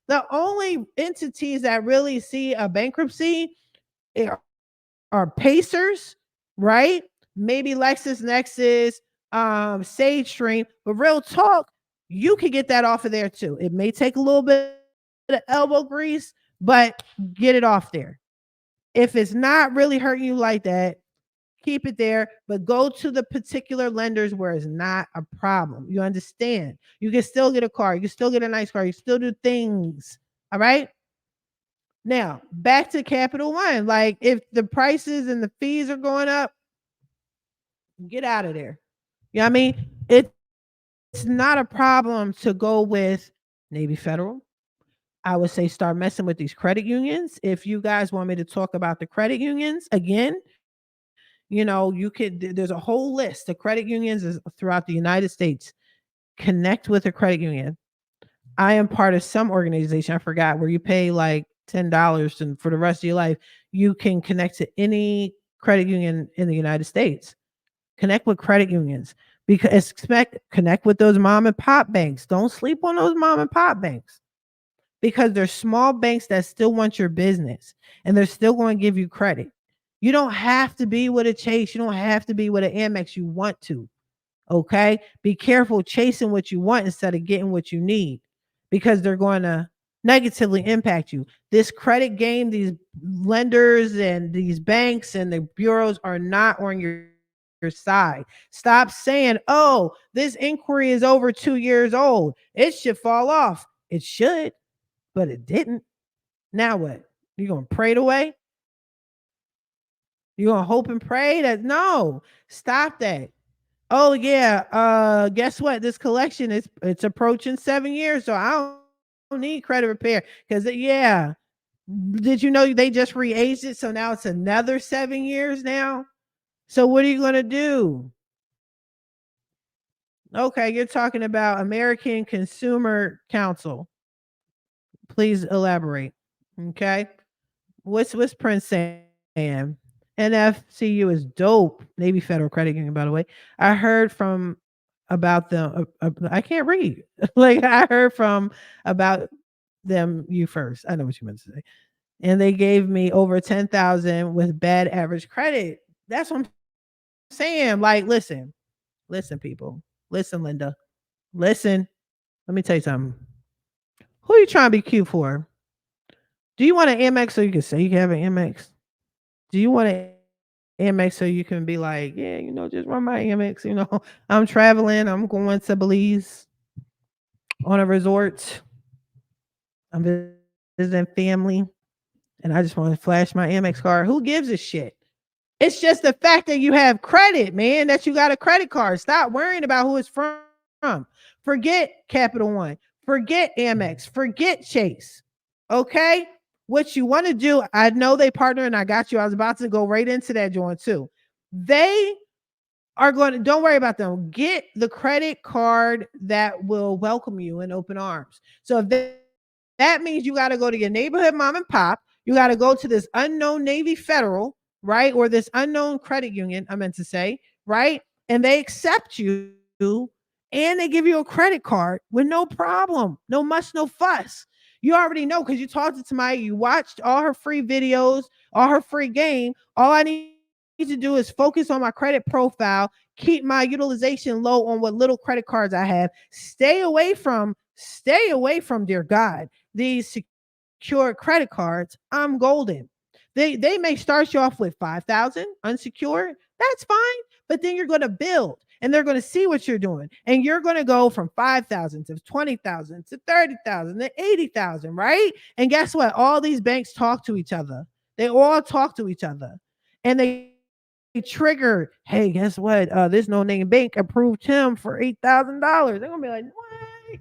Speaker 1: The only entities that really see a bankruptcy are Pacers, right? Maybe LexisNexis, Sage Stream, but real talk, you can get that off of there too. It may take a little bit of elbow grease, but get it off there. If it's not really hurting you like that, keep it there, but go to the particular lenders where it's not a problem. You understand? You can still get a car, you can still get a nice car, you still do things. All right. Now, back to Capital One. Like, if the prices and the fees are going up, get out of there. You know what I mean? It's not a problem to go with Navy Federal. I would say start messing with these credit unions. If you guys want me to talk about the credit unions again, you could, there's a whole list of credit unions throughout the United States. Connect with a credit union. I am part of some organization, I forgot, where you pay like $10 and for the rest of your life, you can connect to any credit union in the United States. Connect with credit unions because connect with those mom and pop banks. Don't sleep on those mom and pop banks because they're small banks that still want your business and they're still going to give you credit. You don't have to be with a Chase. You don't have to be with an Amex. You want to. Okay. Be careful chasing what you want instead of getting what you need because they're going to negatively impact you. This credit game, these lenders and these banks and the bureaus are not on your side. Stop saying, oh, this inquiry is over 2 years old. It should fall off. It should, but it didn't. Now what? You going to pray it away? You going to hope and pray that? No, stop that. Oh yeah, guess what? This collection it's approaching 7 years, so I don't need credit repair because yeah. Did you know they just re-aged it? So now it's another 7 years now. So what are you gonna do? Okay, you're talking about American Consumer Council. Please elaborate. Okay. What's Prince saying? NFCU is dope. Navy Federal Credit Union, by the way. I heard from about them. I can't read. Like I heard from about them you first. I know what you meant to say. And they gave me over 10,000 with bad average credit. That's what I'm saying. Like, listen, people. Listen, Linda. Listen. Let me tell you something. Who are you trying to be cute for? Do you want an Amex so you can say you can have an Amex? Do you want an Amex so you can be like, yeah, just run my Amex, I'm traveling, I'm going to Belize on a resort. I'm visiting family and I just want to flash my Amex card. Who gives a shit? It's just the fact that you have credit, man, that you got a credit card. Stop worrying about who it's from. Forget Capital One. Forget Amex. Forget Chase. Okay? What you want to do, I know they partner and I got you. I was about to go right into that joint too. They are going to, don't worry about them. Get the credit card that will welcome you in open arms. So if that means you got to go to your neighborhood mom and pop, you got to go to this unknown Navy Federal, right? Or this unknown credit union, I meant to say, right? And they accept you and they give you a credit card with no problem, no muss, no fuss. You already know because you talked to Tamiya, you watched all her free videos, all her free game. All I need to do is focus on my credit profile, keep my utilization low on what little credit cards I have. Stay away from, dear God, these secured credit cards. I'm golden. They may start you off with 5,000 unsecured. That's fine. But then you're going to build and they're going to see what you're doing. And you're going to go from 5,000 to 20,000 to 30,000 to 80,000, right? And guess what? All these banks talk to each other. They all talk to each other. And they trigger, hey, guess what? This no name bank approved him for $8,000. They're going to be like, what?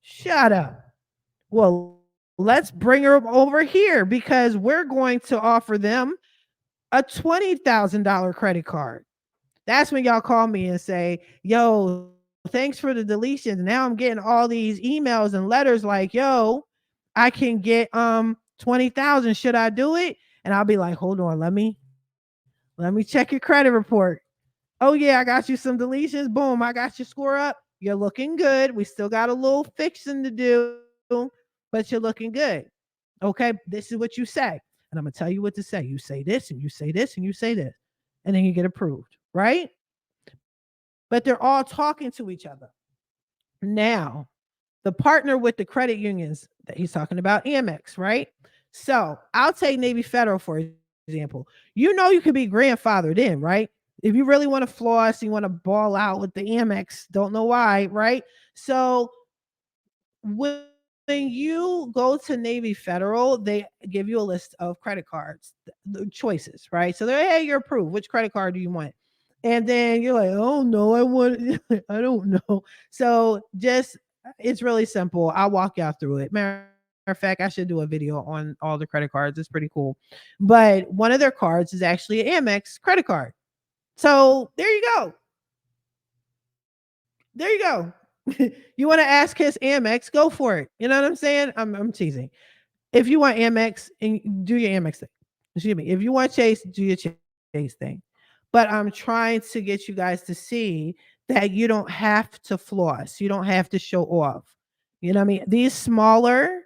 Speaker 1: Shut up. Well, let's bring her over here because we're going to offer them a $20,000 credit card. That's when y'all call me and say, yo, thanks for the deletions. Now I'm getting all these emails and letters like, yo, I can get 20,000. Should I do it? And I'll be like, hold on, let me check your credit report. Oh yeah, I got you some deletions. Boom, I got your score up. You're looking good. We still got a little fixing to do, but you're looking good. Okay, this is what you say. And I'm going to tell you what to say. You say this and you say this and you say this. And then you get approved, right? but they're all talking to each other. Now, the partner with the credit unions that he's talking about, Amex, right? So I'll take Navy Federal for example. You know you could be grandfathered in, right? If you really want to floss, you want to ball out with the Amex, don't know why, right? So when you go to Navy Federal, they give you a list of credit cards, the choices, right? So they're, hey, you're approved. Which credit card do you want? And then you're like, oh no, I want, I don't know. So just, it's really simple. I'll walk y'all through it. Matter of fact, I should do a video on all the credit cards. It's pretty cool. But one of their cards is actually an Amex credit card. So there you go. There you go. You want to ask his Amex, go for it. You know what I'm saying? I'm teasing. If you want Amex, and do your Amex thing. Excuse me. If you want Chase, do your Chase thing. But I'm trying to get you guys to see that you don't have to floss. You don't have to show off. You know what I mean? These smaller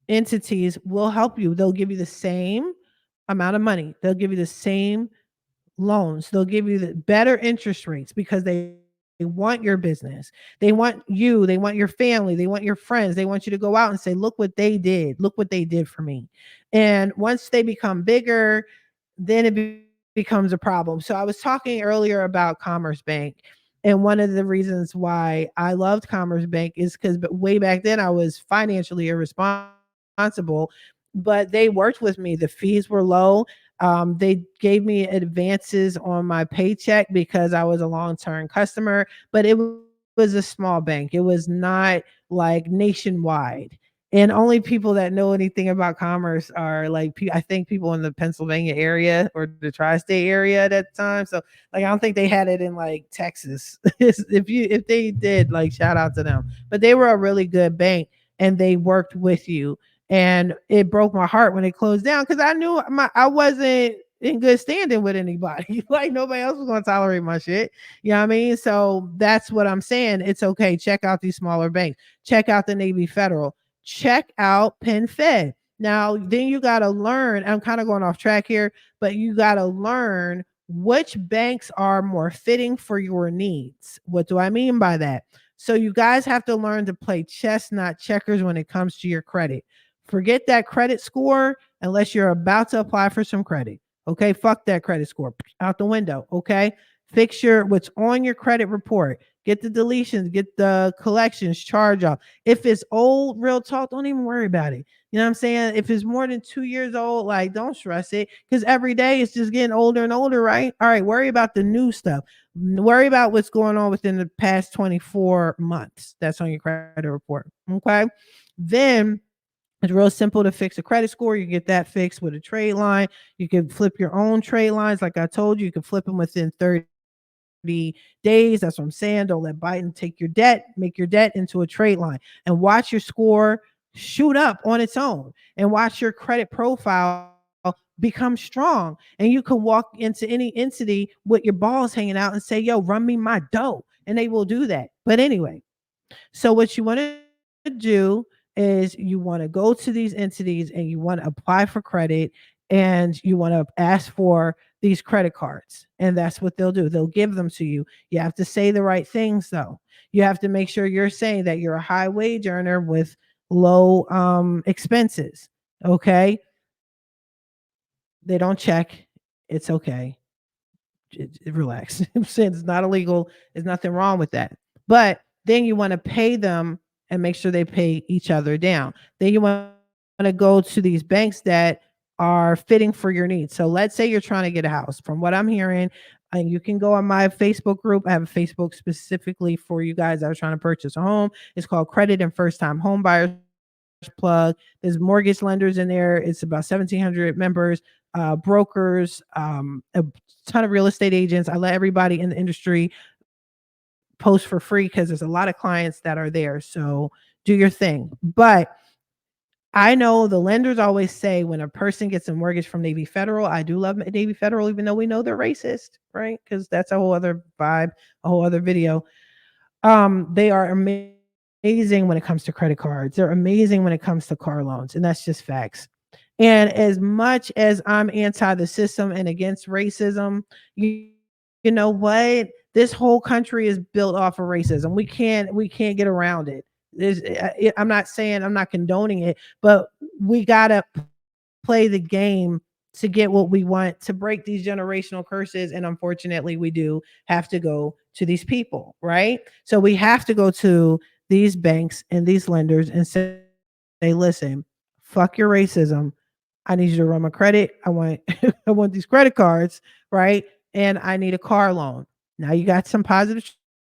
Speaker 1: entities will help you. They'll give you the same amount of money. They'll give you the same loans. They'll give you the better interest rates because they want your business. They want you. They want your family. They want your friends. They want you to go out and say, look what they did. Look what they did for me. And once they become bigger, then becomes a problem. So I was talking earlier about Commerce Bank. And one of the reasons why I loved Commerce Bank is because way back then I was financially irresponsible, but they worked with me. The fees were low. They gave me advances on my paycheck because I was a long-term customer, but it was a small bank. It was not like nationwide. And only people that know anything about commerce are like, I think people in the Pennsylvania area or the tri-state area at that time. So like, I don't think they had it in like Texas. If they did, like, shout out to them, but they were a really good bank and they worked with you. And it broke my heart when it closed down because I knew I wasn't in good standing with anybody. Like nobody else was going to tolerate my shit. You know what I mean? So that's what I'm saying. It's okay. Check out these smaller banks. Check out the Navy Federal. Check out Penn Fed. Now, then you got to learn. I'm kind of going off track here, but you got to learn which banks are more fitting for your needs. What do I mean by that? So you guys have to learn to play chess, not checkers, when it comes to your credit. Forget that credit score unless you're about to apply for some credit. Okay, fuck that credit score out the window. Okay, fix what's on your credit report. Get the deletions, get the collections, charge off. If it's old, real talk, don't even worry about it. You know what I'm saying? If it's more than 2 years old, like, don't stress it because every day it's just getting older and older, right? All right, worry about the new stuff. Worry about what's going on within the past 24 months. That's on your credit report. Okay, then it's real simple to fix a credit score. You get that fixed with a trade line. You can flip your own trade lines. Like I told you, you can flip them within 30 days. That's what I'm saying. Don't let Biden take your debt, make your debt into a trade line, and watch your score shoot up on its own, and watch your credit profile become strong. And you can walk into any entity with your balls hanging out and say, yo, run me my dough. And they will do that. But anyway, so what you want to do is you want to go to these entities and you want to apply for credit and you want to ask for these credit cards. And that's what they'll do. They'll give them to you. You have to say the right things though. You have to make sure you're saying that you're a high wage earner with low expenses. Okay? They don't check. It's okay. Relax. I'm saying it's not illegal. There's nothing wrong with that. But then you want to pay them and make sure they pay each other down. Then you want to go to these banks that are fitting for your needs. So let's say you're trying to get a house. From what I'm hearing, and you can go on my Facebook group. I have a Facebook specifically for you guys that are trying to purchase a home. It's called Credit and First Time Home Buyers Plug. There's mortgage lenders in there. It's about 1,700 members, brokers, a ton of real estate agents. I let everybody in the industry post for free because there's a lot of clients that are there. So do your thing. But I know the lenders always say when a person gets a mortgage from Navy Federal, I do love Navy Federal, even though we know they're racist, right? Because that's a whole other vibe, a whole other video. They are amazing when it comes to credit cards. They're amazing when it comes to car loans. And that's just facts. And as much as I'm anti the system and against racism, you you know what? This whole country is built off of racism. We can't get around it. I'm not saying I'm not condoning it, but we gotta play the game to get what we want to break these generational curses. And unfortunately, we do have to go to these people, right? So we have to go to these banks and these lenders and say, listen, fuck your racism. I need you to run my credit. I want I want these credit cards, right? And I need a car loan. Now you got some positive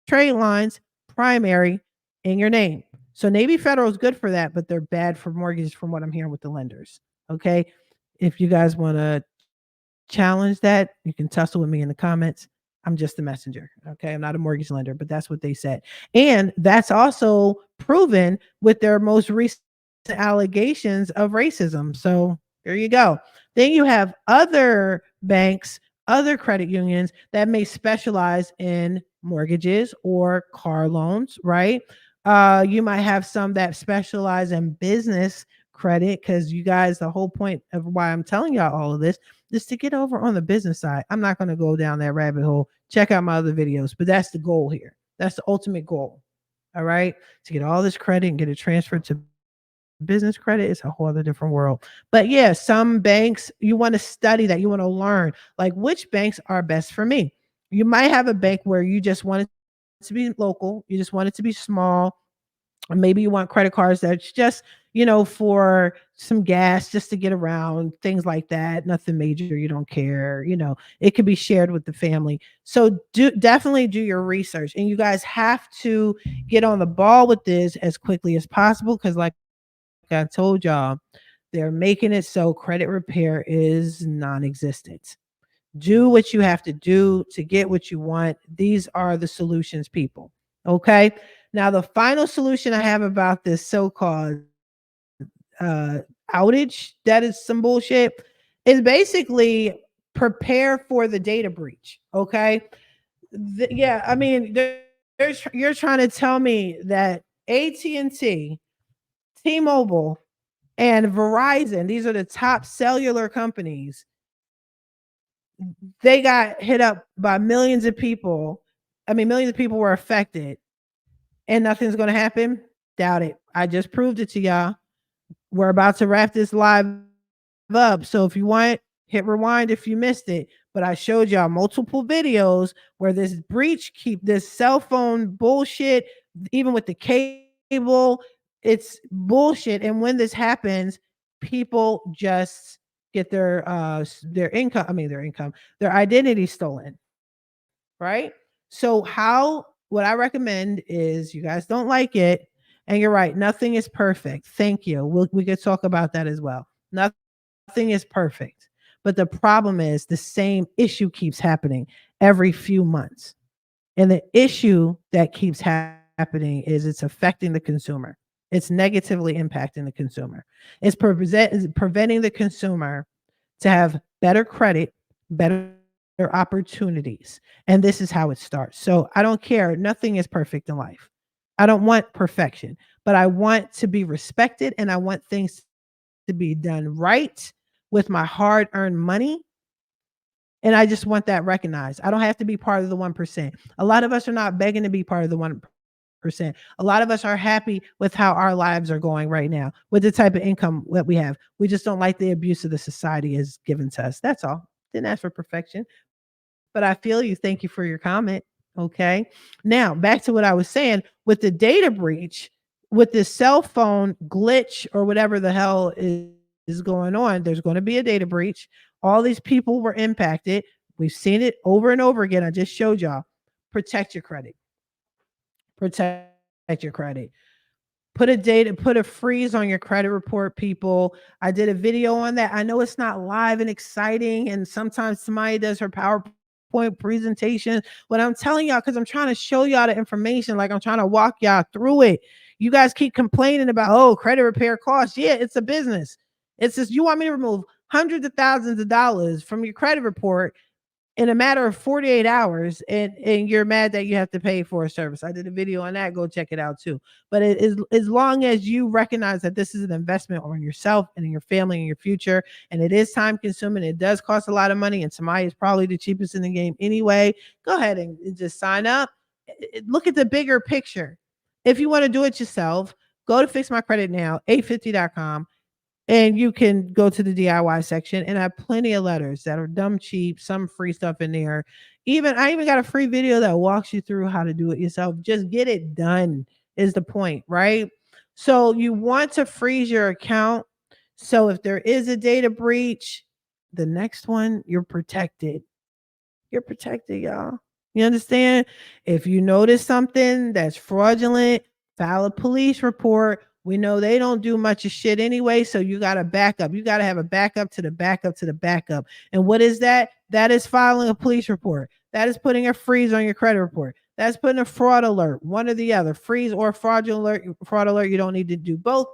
Speaker 1: trade lines, primary in your name. So Navy Federal is good for that, but they're bad for mortgages from what I'm hearing with the lenders. Okay. If you guys want to challenge that, you can tussle with me in the comments. I'm just a messenger. Okay. I'm not a mortgage lender, but that's what they said. And that's also proven with their most recent allegations of racism. So there you go. Then you have other banks, other credit unions that may specialize in mortgages or car loans, right? You might have some that specialize in business credit because you guys, the whole point of why I'm telling y'all all of this is to get over on the business side. I'm not going to go down that rabbit hole. Check out my other videos, but that's the goal here. That's the ultimate goal. All right. To get all this credit and get it transferred to business credit is a whole other different world. But yeah, some banks, you want to study that. You want to learn like which banks are best for me. You might have a bank where you just want it to be local. You just want it to be small. Or maybe you want credit cards that's just, for some gas just to get around, things like that. Nothing major, you don't care. It could be shared with the family. So definitely do your research. And you guys have to get on the ball with this as quickly as possible because like I told y'all, they're making it so credit repair is non-existent. Do what you have to do to get what you want. These are the solutions, people. Okay. Now, the final solution I have about this so-called outage that is some bullshit is basically prepare for the data breach. Okay. Yeah. I mean, you're trying to tell me that AT&T, T-Mobile, and Verizon, these are the top cellular companies, they got hit up by millions of people. I mean, millions of people were affected and nothing's going to happen. Doubt it. I just proved it to y'all. We're about to wrap this live up. So if you want, hit rewind if you missed it. But I showed y'all multiple videos where this breach keep this cell phone bullshit, even with the cable, it's bullshit. And when this happens, people just get their income, their identity stolen. Right? So what I recommend is you guys don't like it. And you're right, nothing is perfect. Thank you. We could talk about that as well. Nothing is perfect. But the problem is the same issue keeps happening every few months. And the issue that keeps happening is it's affecting the consumer. It's negatively impacting the consumer. It's preventing the consumer to have better credit, better opportunities. And this is how it starts. So I don't care. Nothing is perfect in life. I don't want perfection, but I want to be respected and I want things to be done right with my hard earned money. And I just want that recognized. I don't have to be part of the 1%. A lot of us are not begging to be part of the 1%. A lot of us are happy with how our lives are going right now, with the type of income that we have. We just don't like the abuse of the society is given to us. That's all. Didn't ask for perfection. But I feel you. Thank you for your comment. Okay. Now, back to what I was saying with the data breach, with the cell phone glitch or whatever the hell is going on, there's going to be a data breach. All these people were impacted. We've seen it over and over again. I just showed y'all. Protect your credit. Protect your credit. Put a freeze on your credit report, people. I did a video on that. I know it's not live and exciting, and sometimes somebody does her PowerPoint presentation. But I'm telling y'all, because I'm trying to show y'all the information, like I'm trying to walk y'all through it. You guys keep complaining about, credit repair costs. Yeah, it's a business. It's just you want me to remove hundreds of thousands of dollars from your credit report in a matter of 48 hours, and you're mad that you have to pay for a service. I did a video on that. Go check it out too. But it is, as long as you recognize that this is an investment on yourself and in your family and your future, and it is time consuming, it does cost a lot of money, and Tamiya is probably the cheapest in the game anyway. Go ahead and just sign up. Look at the bigger picture. If you want to do it yourself, go to Fix My Credit Now, 850.com, and you can go to the DIY section, and I have plenty of letters that are dumb cheap, some free stuff in there. I even got a free video that walks you through how to do it yourself. Just get it done is the point, right? So you want to freeze your account. So if there is a data breach, the next one, you're protected. You're protected, y'all. You understand? If you notice something that's fraudulent, file a police report. We know they don't do much of shit anyway, so you got to back up. You got to have a backup to the backup to the backup. And what is that? That is filing a police report. That is putting a freeze on your credit report. That's putting a fraud alert, one or the other, freeze or fraudulent alert. Fraud alert, you don't need to do both.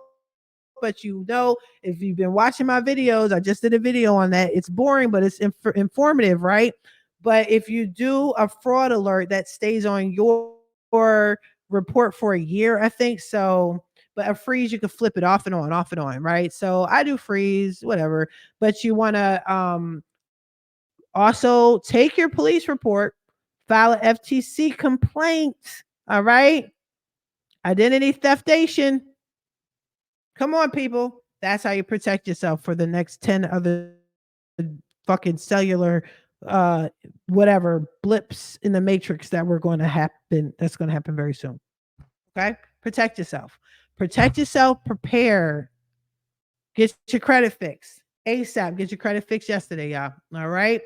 Speaker 1: But you know, if you've been watching my videos, I just did a video on that. It's boring, but it's informative, right? But if you do a fraud alert that stays on your report for a year, I think so. But a freeze, you can flip it off and on, right? So I do freeze, whatever. But you want to also take your police report, file an FTC complaint. All right. Identity theftation. Come on, people. That's how you protect yourself for the next 10 other fucking cellular whatever blips in the matrix that we're going to happen. That's going to happen very soon. Okay? Protect yourself. Protect yourself. Prepare. Get your credit fixed. ASAP. Get your credit fixed yesterday, y'all. All right.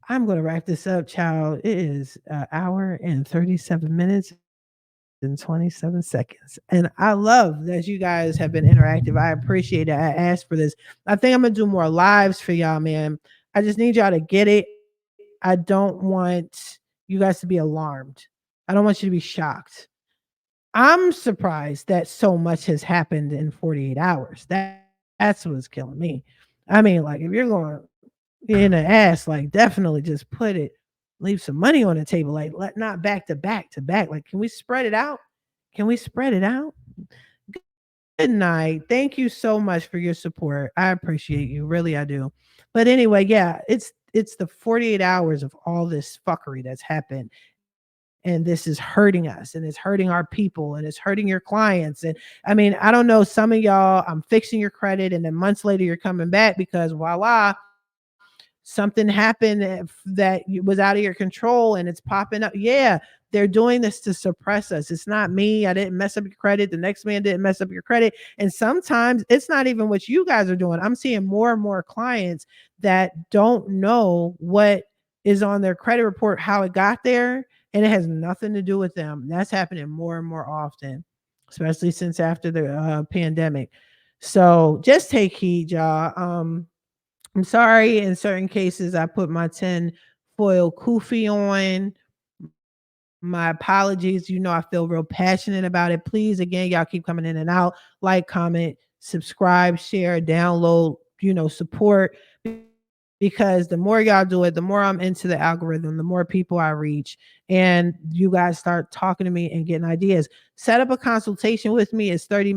Speaker 1: I'm going to wrap this up, child. It is an hour and 37 minutes and 27 seconds. And I love that you guys have been interactive. I appreciate it. I asked for this. I think I'm going to do more lives for y'all, man. I just need y'all to get it. I don't want you guys to be alarmed. I don't want you to be shocked. I'm surprised that so much has happened in 48 hours. That's what's killing me. I mean, like, if you're going in the ass, like, definitely just leave some money on the table. Like, not back to back to back. Like, can we spread it out? Can we spread it out? Good night. Thank you so much for your support. I appreciate you. Really, I do. But anyway, yeah, it's the 48 hours of all this fuckery that's happened. And this is hurting us, and it's hurting our people, and it's hurting your clients. And I mean, I don't know, some of y'all, I'm fixing your credit, and then months later you're coming back because voila, something happened that was out of your control and it's popping up. Yeah, they're doing this to suppress us. It's not me. I didn't mess up your credit. The next man didn't mess up your credit. And sometimes it's not even what you guys are doing. I'm seeing more and more clients that don't know what is on their credit report, how it got there, and it has nothing to do with them. That's happening more and more often, especially since after the pandemic. So just take heed, y'all. I'm sorry, in certain cases, I put my 10 foil kufi on. My apologies. You know, I feel real passionate about it. Please, again, y'all keep coming in and out. Like, comment, subscribe, share, download, support. Because the more y'all do it, the more I'm into the algorithm, the more people I reach, and you guys start talking to me and getting ideas. Set up a consultation with me. It's 30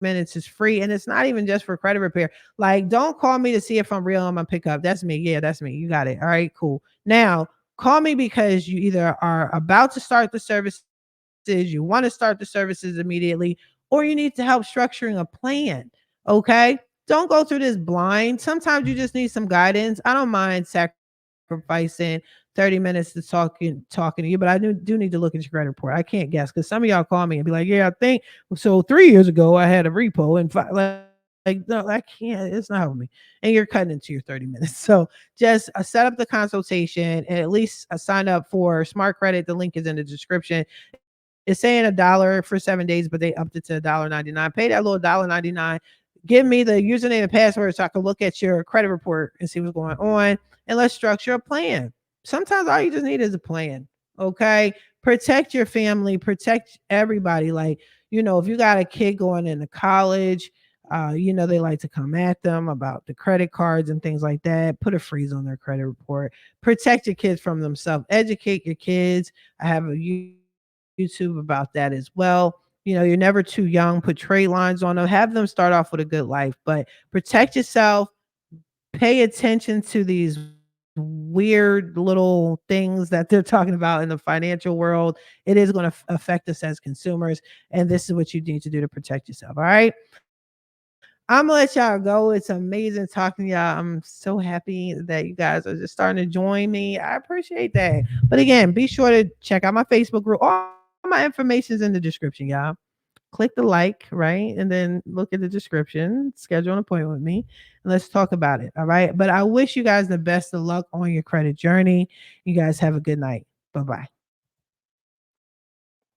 Speaker 1: minutes. It's free, and it's not even just for credit repair. Like, don't call me to see if I'm real. I'm gonna pick up. That's me. Yeah, that's me. You got it. All right, cool. Now, call me because you either are about to start the services, you want to start the services immediately, or you need to help structuring a plan. Okay. Don't go through this blind. Sometimes you just need some guidance. I don't mind sacrificing 30 minutes to talking to you, but I do need to look at your credit report. I can't guess because some of y'all call me and be like, yeah, I think so. 3 years ago, I had a repo and no, I can't. It's not with me. And you're cutting into your 30 minutes. So just set up the consultation and at least sign up for Smart Credit. The link is in the description. It's saying $1 for 7 days, but they upped it to $1.99. Pay that little $1.99. Give me the username and password so I can look at your credit report and see what's going on. And let's structure a plan. Sometimes all you just need is a plan. Okay. Protect your family, protect everybody. Like, if you got a kid going into college, They like to come at them about the credit cards and things like that. Put a freeze on their credit report. Protect your kids from themselves. Educate your kids. I have a YouTube about that as well. You're never too young. Put trade lines on them. Have them start off with a good life, but protect yourself. Pay attention to these weird little things that they're talking about in the financial world. It is going to affect us as consumers, and this is what you need to do to protect yourself. All right. I'm gonna let y'all go. It's amazing talking to y'all. I'm so happy that you guys are just starting to join me. I appreciate that. But again, be sure to check out my Facebook group. All my information is in the description, y'all. Click the like, right? And then look at the description, schedule an appointment with me, and let's talk about it. All right. But I wish you guys the best of luck on your credit journey. You guys have a good night. Bye-bye.